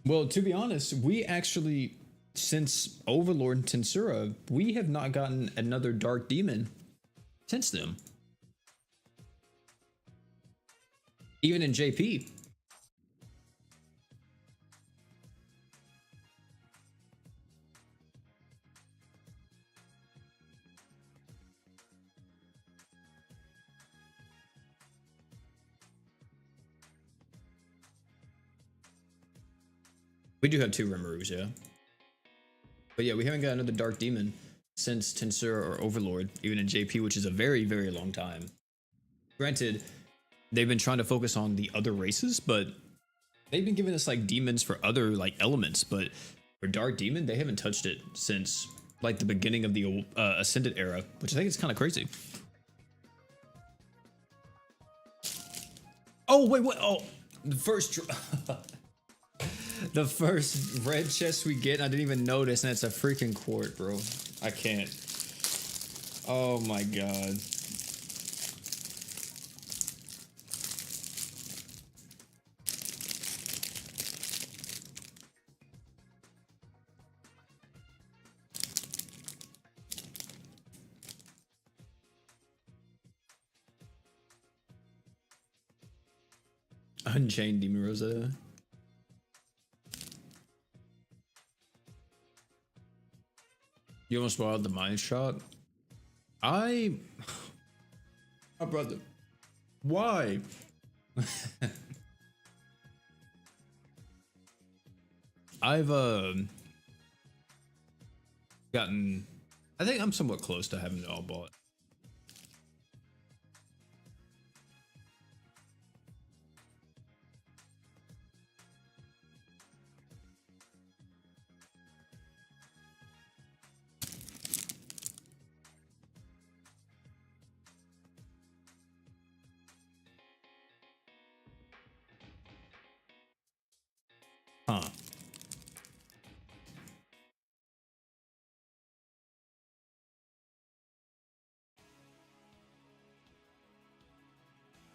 Well, to be honest, we actually, since Overlord and Tensura, we have not gotten another Dark Demon since then. Even in JP. We do have 2 Rimurus, yeah. But yeah, we haven't got another Dark Demon since Tensura or Overlord, even in JP, which is a very, very long time. Granted, they've been trying to focus on the other races, but they've been giving us like demons for other like elements, but for Dark Demon, they haven't touched it since like the beginning of the Ascended era, which I think is kind of crazy. Oh, wait, what? Oh, the first... The first red chest we get, I didn't even notice, and it's a freaking quart, bro. I can't. Oh my god. Unchained Demon Rosetta. You almost swallowed the mind shot. My brother. Why? I've gotten. I think I'm somewhat close to having it all bought. Huh.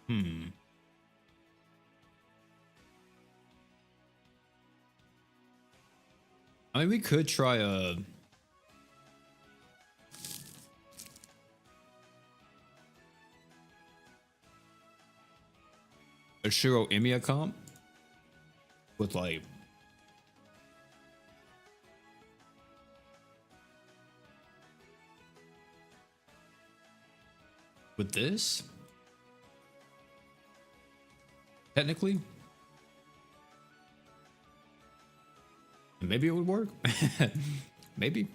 Hmm. I mean, we could try a Shiro Emiya comp with like with this technically maybe it would work. Maybe.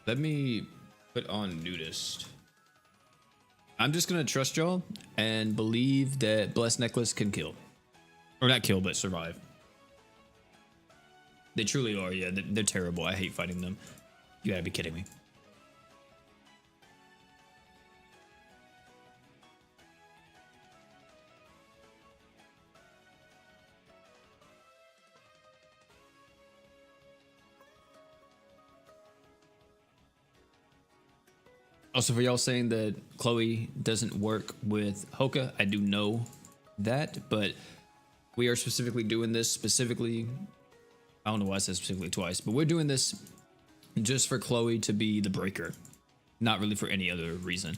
Let me put on nudist. I'm just gonna trust y'all and believe that Blessed Necklace can kill. Or not kill, but survive. They truly are, yeah. They're terrible. I hate fighting them. You gotta be kidding me. Also, for y'all saying that Chloe doesn't work with Hoka, I do know that, but we are specifically doing this specifically. I don't know why I said specifically twice, but we're doing this just for Chloe to be the breaker, not really for any other reason.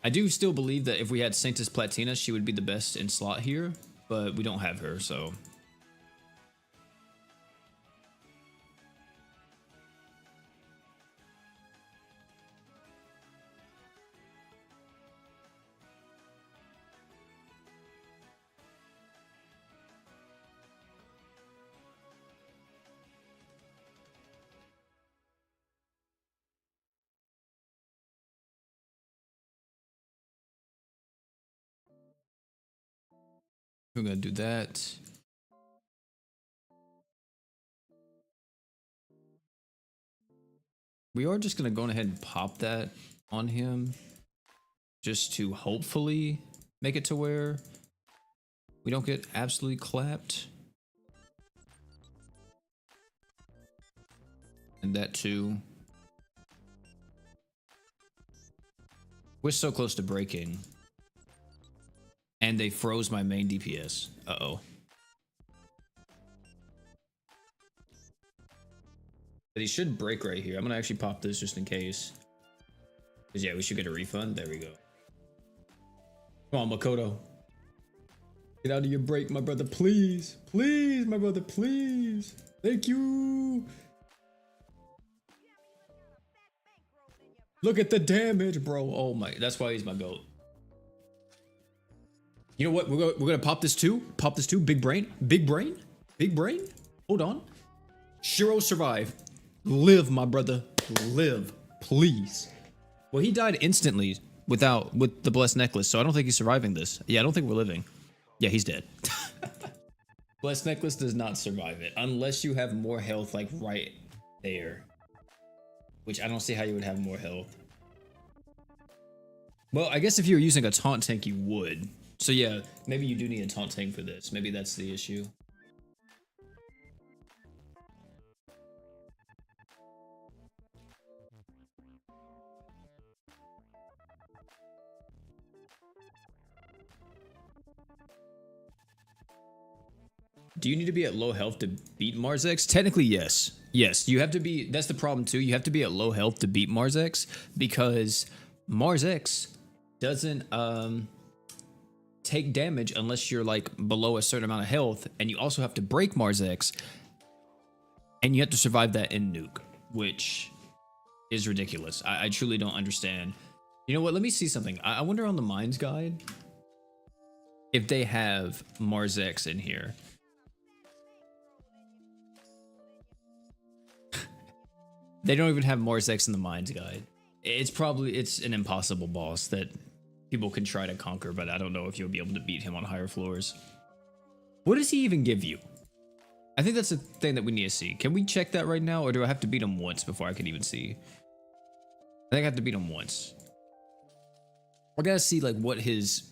I do still believe that if we had Sanctus Platina, she would be the best in slot here, but we don't have her, so. We're gonna do that. We are just gonna go ahead and pop that on him just to hopefully make it to where we don't get absolutely clapped. And that too. We're so close to breaking. And they froze my main DPS. Uh-oh. But he should break right here. I'm gonna actually pop this just in case. Because yeah, we should get a refund. There we go. Come on, Makoto. Get out of your break, my brother, please. Please, my brother, please. Thank you. Look at the damage, bro. Oh my, that's why he's my GOAT. You know what? We're gonna pop this too. Pop this too. Big brain. Big brain. Big brain. Hold on. Shiro survive. Live, my brother. Live, please. Well, he died instantly with the Blessed Necklace, so I don't think he's surviving this. Yeah, I don't think we're living. Yeah, he's dead. Blessed Necklace does not survive it unless you have more health, like right there. Which I don't see how you would have more health. Well, I guess if you were using a taunt tank, you would. So yeah, maybe you do need a taunt tank for this. Maybe that's the issue. Do you need to be at low health to beat Marzex? Technically, yes. Yes, you have to be. That's the problem too. You have to be at low health to beat Marzex because Marzex doesn't take damage unless you're like below a certain amount of health, and you also have to break Marzex, and you have to survive that in nuke, which is ridiculous. I truly don't understand. You know what? Let me see something. I wonder on the Mines guide if they have Marzex in here. They don't even have Marzex in the Mines guide. It's an impossible boss that people can try to conquer, but I don't know if you'll be able to beat him on higher floors. What does he even give you? I think that's the thing that we need to see. Can we check that right now, or do I have to beat him once before I can even see? I think I have to beat him once. I gotta see like what his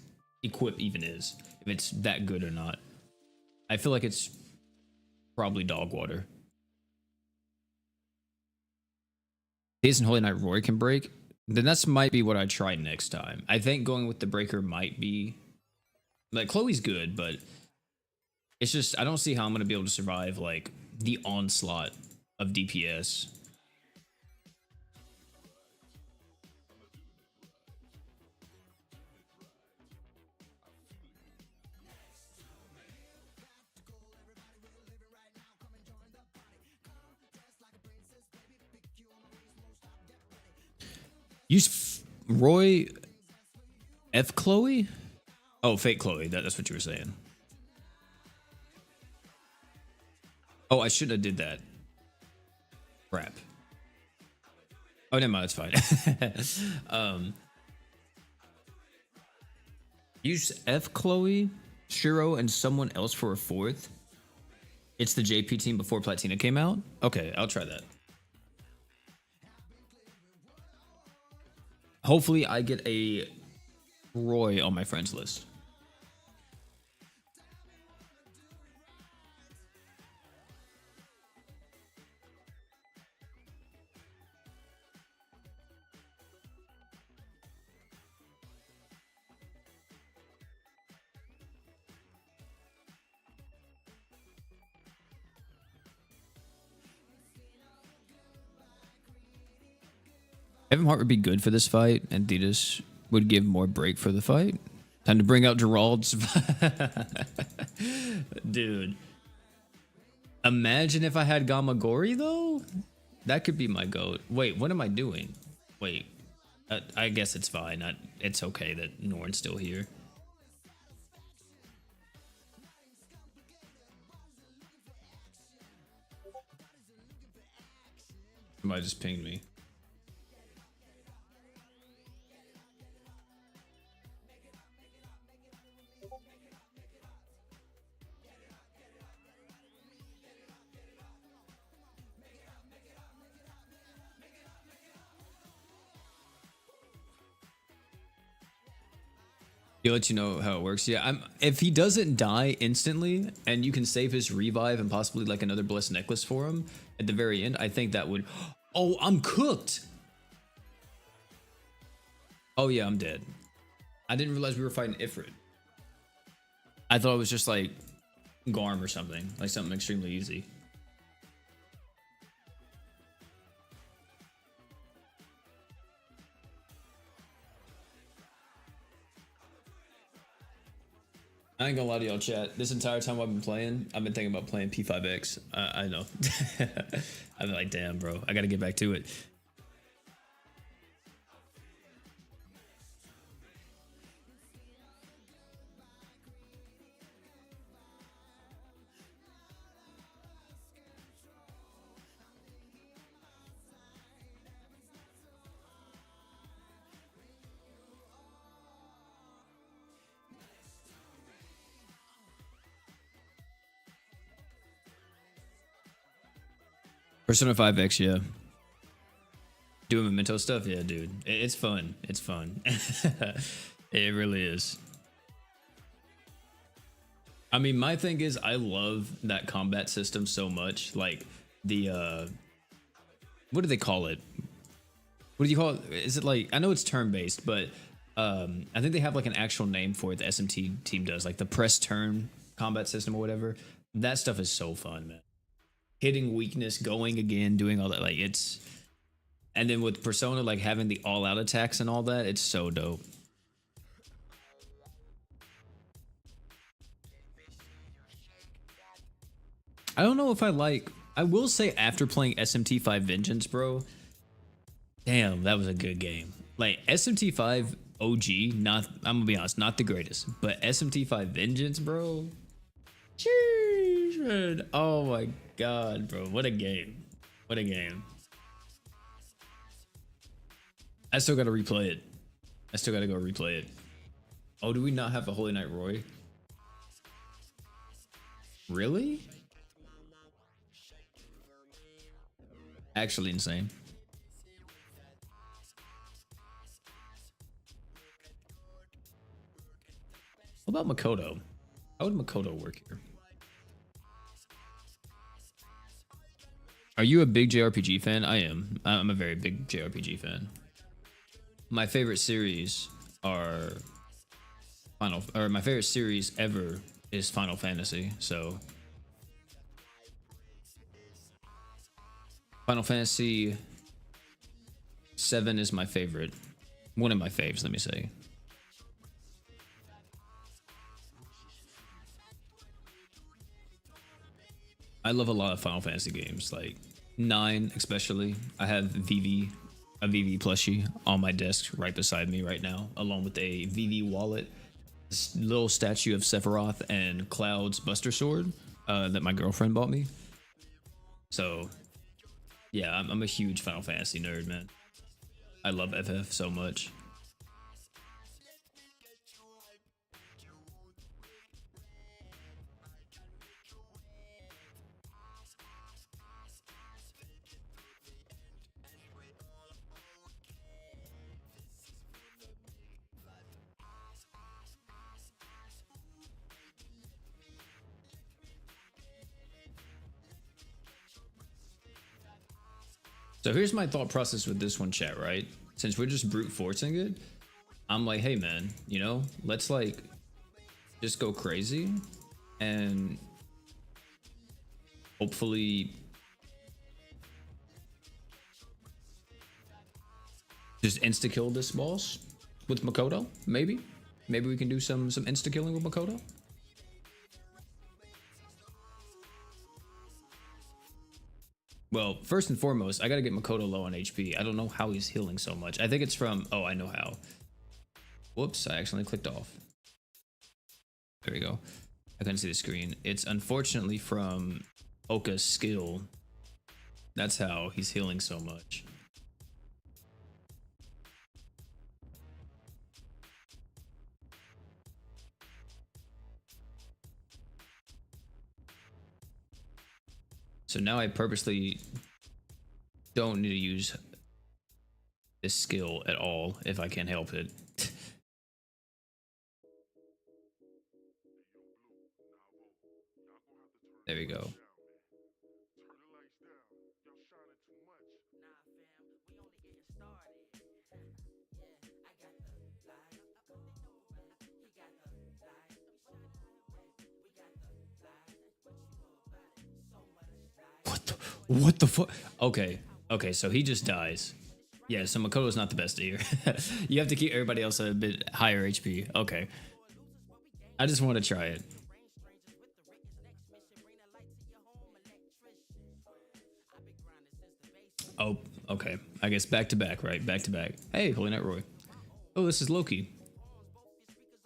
equip even is, if it's that good or not. I feel like it's probably dog water. Days and Holy Night Roy can break, then that's might be what I try next time. I think going with the breaker might be like Chloe's good, but it's just I don't see how I'm gonna be able to survive like the onslaught of DPS. Use Roy F Chloe? Oh, fake Chloe. That's what you were saying. Oh, I shouldn't have did that. Crap. Oh, never mind. It's fine. Use F Chloe, Shiro, and someone else for a fourth. It's the JP team before Platina came out. Okay, I'll try that. Hopefully, I get a Roy on my friends list. Evan Hart would be good for this fight, and Ditas would give more break for the fight. Time to bring out Gerald's. Dude. Imagine if I had Gamagori, though? That could be my goat. Wait, what am I doing? Wait. I guess it's fine. It's okay that Norn's still here. Somebody just pinged me. He'll let you know how it works. Yeah, if he doesn't die instantly and you can save his revive and possibly like another blessed necklace for him at the very end, I think that would. Oh, I'm cooked. Oh yeah, I'm dead. I didn't realize we were fighting Ifrit. I thought it was just like Garm or something, like something extremely easy. I ain't gonna lie to y'all, chat. This entire time I've been playing, I've been thinking about playing P5X. I know. I've been like, damn, bro, I gotta get back to it. Persona 5X, yeah. Doing memento stuff, yeah, dude. It's fun. It's fun. It really is. I mean, my thing is, I love that combat system so much. Like the what do they call it? What do you call it? Is it like, I know it's turn based, but I think they have like an actual name for it. The SMT team does, like the press turn combat system or whatever. That stuff is so fun, man. Hitting weakness, going again, doing all that, like it's, and then with Persona, like having the all-out attacks and all that, it's so dope. I don't know if I like. I will say after playing SMT5 Vengeance, bro, damn, that was a good game. Like SMT5 OG, not, I'm gonna be honest, not the greatest, but SMT5 Vengeance, bro. Jeez, man. Oh my god, bro. What a game. What a game. I still gotta replay it. I still gotta go replay it. Oh, do we not have a Holy Knight Roy? Really? Actually insane. What about Makoto? How would Makoto work here? Are you a big JRPG fan? I am. I'm a very big JRPG fan. My favorite series are my favorite series ever is Final Fantasy. So Final Fantasy 7 is my favorite. One of my faves, let me say. I love a lot of Final Fantasy games, like 9 especially. I have a VV plushie on my desk right beside me right now, along with a VV wallet, this little statue of Sephiroth and Cloud's Buster Sword that my girlfriend bought me. So, yeah, I'm a huge Final Fantasy nerd, man. I love FF so much. So here's my thought process with this one, chat, right? Since we're just brute forcing it, I'm like, hey man, you know, let's like just go crazy and hopefully just insta kill this boss with Makoto. Maybe we can do some insta killing with Makoto. Well, first and foremost, I gotta get Makoto low on HP. I don't know how he's healing so much. I think it's from, oh, I know how. Whoops, I accidentally clicked off. There we go. I couldn't see the screen. It's unfortunately from Oka's skill. That's how he's healing so much. So now I purposely don't need to use this skill at all if I can help it. There we go. What the fuck? Okay. Okay, so he just dies. Yeah, so Makoto's not the best here. You have to keep everybody else a bit higher HP. Okay. I just want to try it. Oh, okay. I guess back to back, right? Back to back. Hey, Holy Knight Roy. Oh, this is Loki.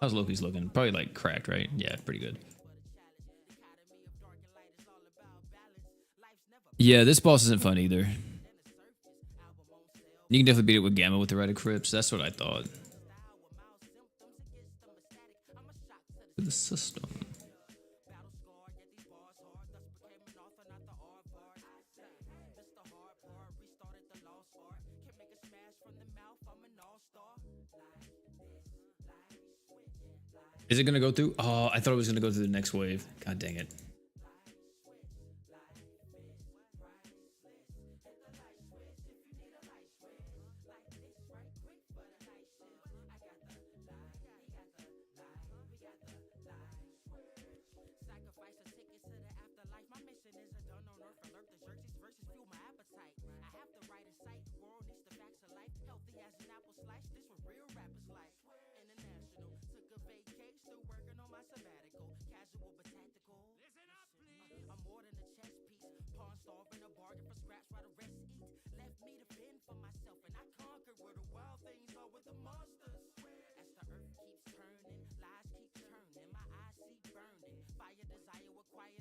How's Loki's looking? Probably like cracked, right? Yeah, pretty good. Yeah, this boss isn't fun either. You can definitely beat it with Gamma with the right equips. That's what I thought. The system. Is it gonna go through? Oh, I thought it was gonna go through the next wave. God dang it.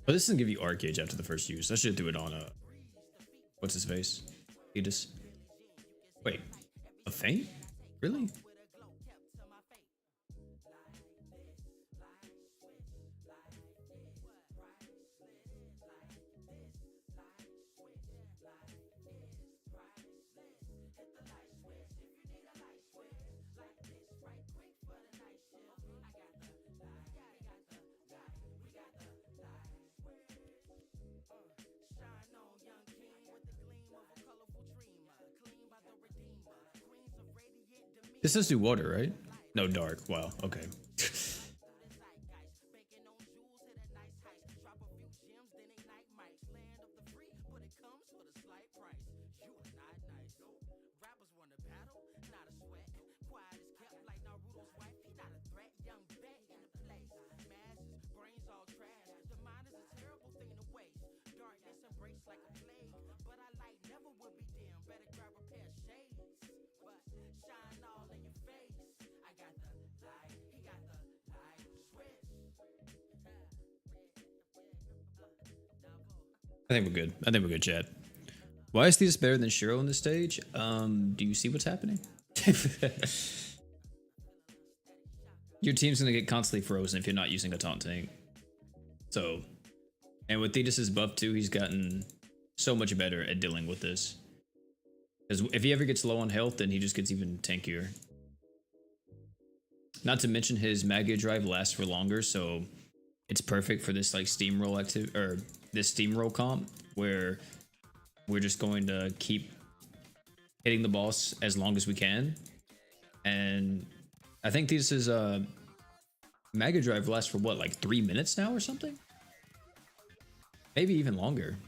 But this doesn't give you arc gauge after the first use. I should do it on a. What's his face? Edis. Wait, a feint? Really? This does do water, right? No, dark. Wow. Okay. I think we're good. I think we're good, Chad. Why is Thetis better than Shiro on this stage? Do you see what's happening? Your team's gonna get constantly frozen if you're not using a taunt tank. So, and with Thetis' buff too, he's gotten so much better at dealing with this. Because if he ever gets low on health, then he just gets even tankier. Not to mention his Mega Drive lasts for longer, so it's perfect for this like steamroll active or this steamroll comp where we're just going to keep hitting the boss as long as we can. And I think Thetis' Mega Drive lasts for what, like 3 minutes now or something? Maybe even longer.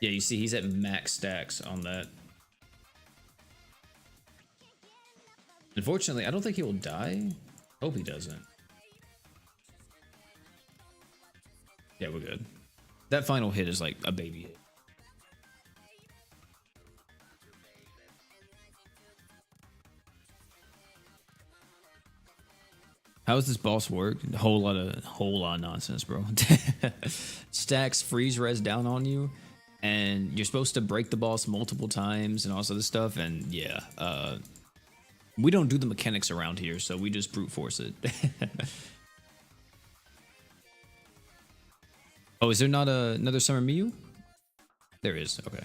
Yeah, you see he's at max stacks on that. Unfortunately, I don't think he will die. Hope he doesn't. Yeah, we're good. That final hit is like a baby hit. How does this boss work? A whole lot of nonsense, bro. Stacks freeze res down on you, and you're supposed to break the boss multiple times and all this other stuff. And yeah, we don't do the mechanics around here, so we just brute force it. Oh, is there not another Summer Miyu? There is. Okay.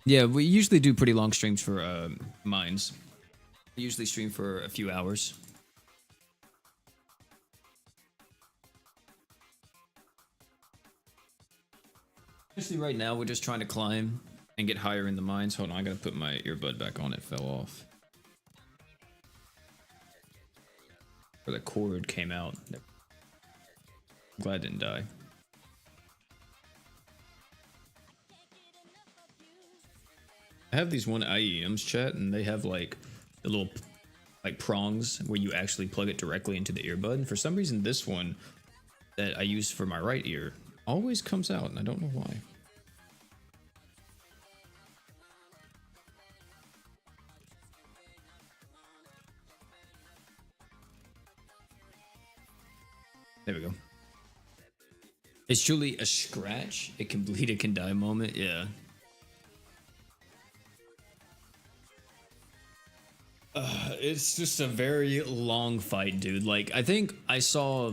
Yeah, we usually do pretty long streams for mines. We usually stream for a few hours. Especially right now, we're just trying to climb and get higher in the mines. Hold on, I gotta put my earbud back on. It fell off. Or the cord came out. I'm glad it didn't die. I have these one IEMs chat, and they have like the little like prongs where you actually plug it directly into the earbud. And for some reason, this one that I use for my right ear always comes out, and I don't know why. There we go. It's truly a scratch. It can bleed, it can die moment. Yeah. It's just a very long fight, dude. Like, I think I saw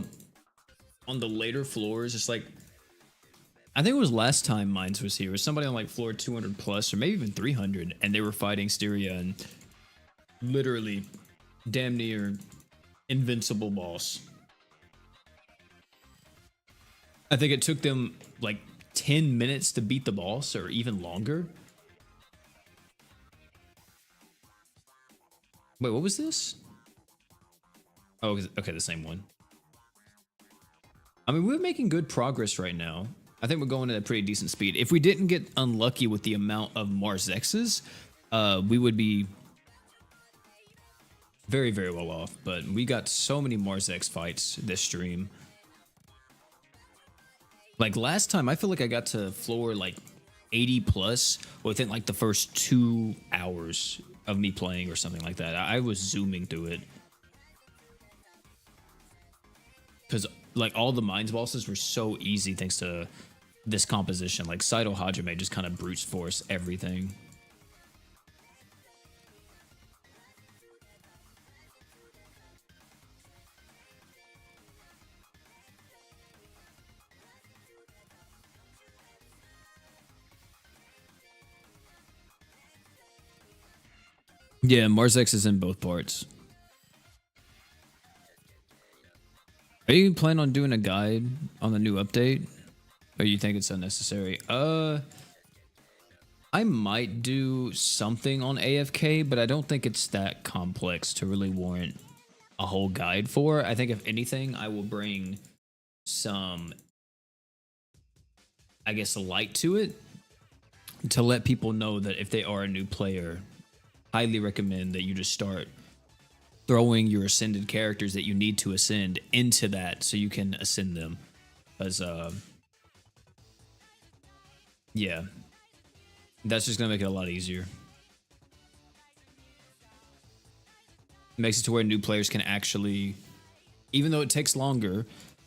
on the later floors, it's like, I think it was last time Mines was here. It was somebody on like floor 200 plus, or maybe even 300, and they were fighting Styria and literally damn near invincible boss. I think it took them like 10 minutes to beat the boss, or even longer. Wait, what was this? Oh, okay, the same one. I mean, we're making good progress right now. I think we're going at a pretty decent speed. If we didn't get unlucky with the amount of Marzexes, we would be very, very well off. But we got so many Marzex fights this stream. Like last time, I feel like I got to floor like 80 plus within like the first 2 hours of me playing or something like that. I was zooming through it. Because like all the mines bosses were so easy thanks to this composition. Like Saito Hajime just kind of brute force everything. Yeah, Marzex is in both parts. Are you planning on doing a guide on the new update? Or you think it's unnecessary? I might do something on AFK, but I don't think it's that complex to really warrant a whole guide for. I think if anything, I will bring some, I guess, light to it to let people know that if they are a new player, highly recommend that you just start throwing your ascended characters that you need to ascend into that so you can ascend them. Because, yeah, that's just going to make it a lot easier. It makes it to where new players can actually, even though it takes longer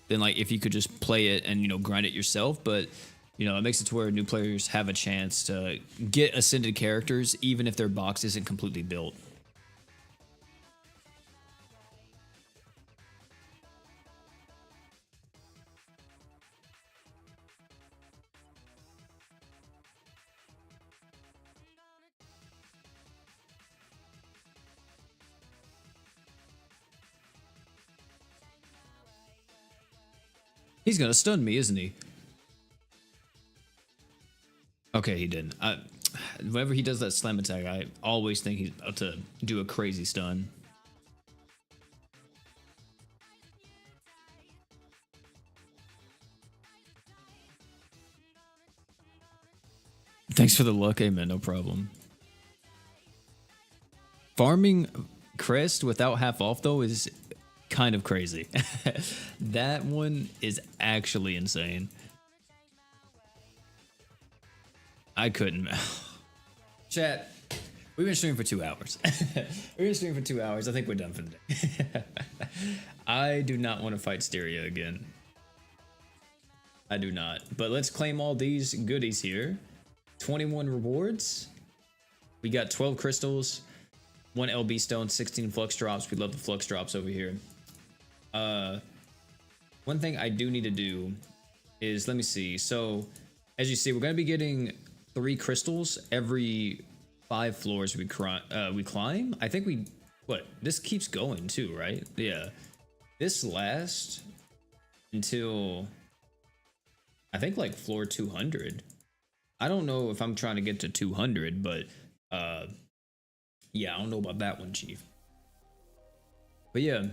than like if you could just play it and grind it yourself, but it makes it to where new players have a chance to get ascended characters even if their box isn't completely built. He's gonna stun me, isn't he? Okay, he didn't. Whenever he does that slam attack, I always think he's about to do a crazy stun. Thanks for the luck, amen, no problem. Farming Crest without half off, though, is kind of crazy. That one is actually insane. I couldn't. Chat, we've been streaming for 2 hours. We've been streaming for 2 hours. I think we're done for the day. I do not want to fight Styria again. I do not. But let's claim all these goodies here. 21 rewards. We got 12 crystals, 1 LB stone, 16 flux drops. We love the flux drops over here. One thing I do need to do is, let me see. So as you see, we're going to be getting 3 crystals every 5 floors we climb. I think this keeps going too, right? Yeah. This lasts until I think like floor 200. I don't know if I'm trying to get to 200, but yeah, I don't know about that one, Chief. But yeah,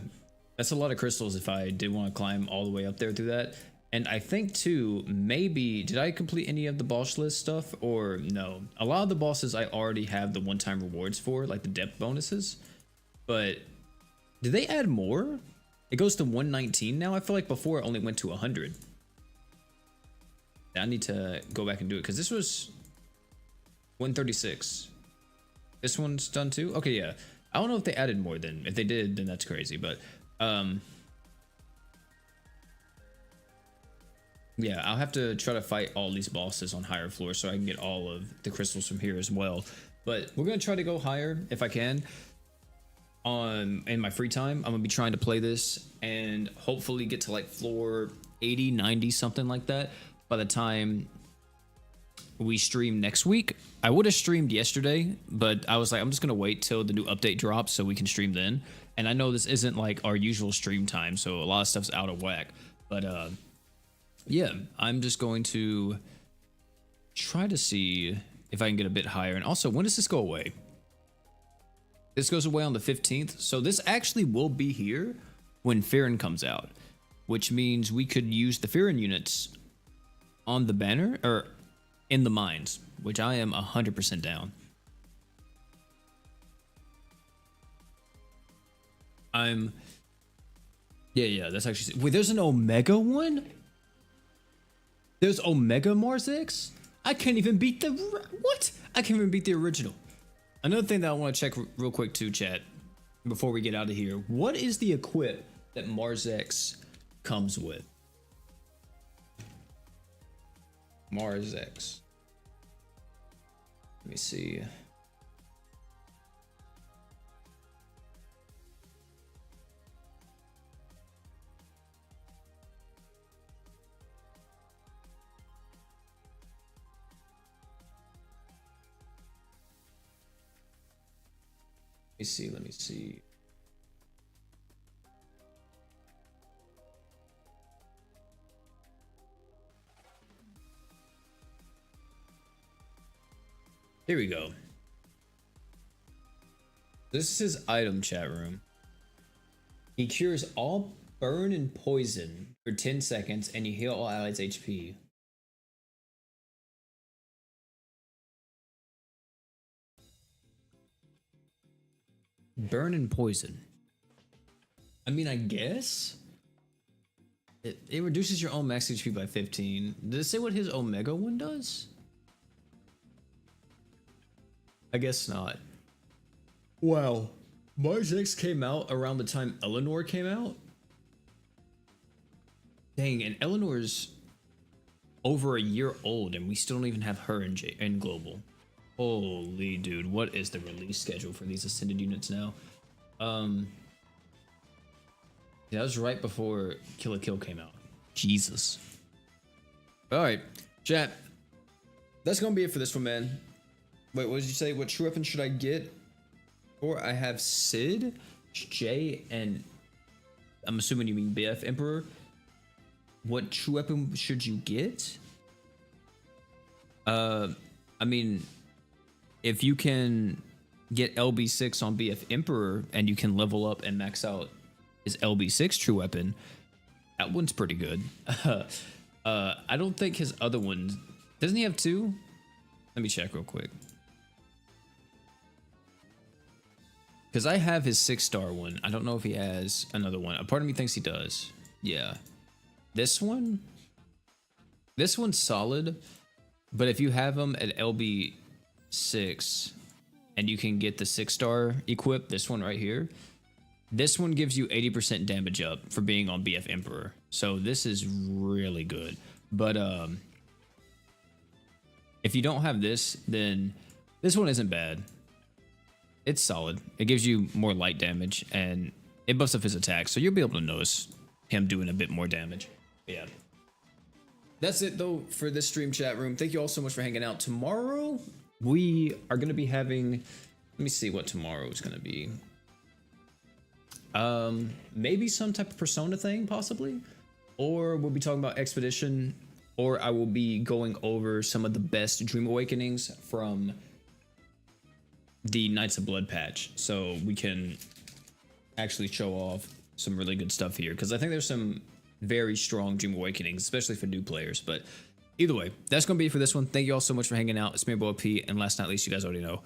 that's a lot of crystals if I did want to climb all the way up there through that. And I think too, maybe, did I complete any of the boss list stuff or no? A lot of the bosses I already have the one-time rewards for, like the depth bonuses. But did they add more? It goes to 119 now. I feel like before it only went to 100. I need to go back and do it because this was 136. This one's done too? Okay, yeah. I don't know if they added more then. If they did, then that's crazy. But yeah, I'll have to try to fight all these bosses on higher floors so I can get all of the crystals from here as well. But we're gonna try to go higher if I can. In my free time, I'm gonna be trying to play this and hopefully get to like floor 80, 90, something like that by the time we stream next week. I would have streamed yesterday, but I was like, I'm just gonna wait till the new update drops so we can stream then. And I know this isn't like our usual stream time, so a lot of stuff's out of whack. But yeah, I'm just going to try to see if I can get a bit higher. And also, when does this go away? This goes away on the 15th. So this actually will be here when Farron comes out, which means we could use the Farron units on the banner or in the mines, which I am 100% down. Yeah, that's actually, wait, there's an Omega one? There's Omega Marzex? I can't even beat the, what? I can't even beat the original. Another thing that I want to check real quick too, chat, before we get out of here. What is the equip that Marzex comes with? Marzex. Let me see. Let me see. Here we go. This is his item, chat room. He cures all burn and poison for 10 seconds and you heal all allies HP. Burn and poison. I mean, I guess it reduces your own max HP by 15. Does it say what his Omega one does? I guess not. Wow. Marzex came out around the time Eleanor came out. Dang, and Eleanor's over a year old, and we still don't even have her in global. Holy dude, what is the release schedule for these ascended units now? Yeah, that was right before Kill la Kill came out. Jesus. All right, chat. That's gonna be it for this one, man. Wait, what did you say? What true weapon should I get? Or I have Sid, Jay, and I'm assuming you mean BF Emperor. What true weapon should you get? I mean, if you can get LB6 on BF Emperor and you can level up and max out his LB6 true weapon, that one's pretty good. I don't think his other one, doesn't he have two? Let me check real quick. Because I have his 6-star one. I don't know if he has another one. A part of me thinks he does. Yeah. This one's solid. But if you have him at LB6 and you can get the 6-star equip, this one right here, this one gives you 80% damage up for being on BF Emperor. So this is really good. But if you don't have this, then this one isn't bad. It's solid. It gives you more light damage and it buffs up his attack, so you'll be able to notice him doing a bit more damage. Yeah. That's it though for this stream, chat room. Thank you all so much for hanging out. Tomorrow we are going to be having, let me see what tomorrow is going to be. Maybe some type of Persona thing, possibly, or we'll be talking about Expedition, or I will be going over some of the best Dream Awakenings from the Knights of Blood patch, so we can actually show off some really good stuff here, because I think there's some very strong Dream Awakenings, especially for new players. But either way, that's gonna be it for this one. Thank you all so much for hanging out. It's me, Boy P, and last but not least, you guys already know,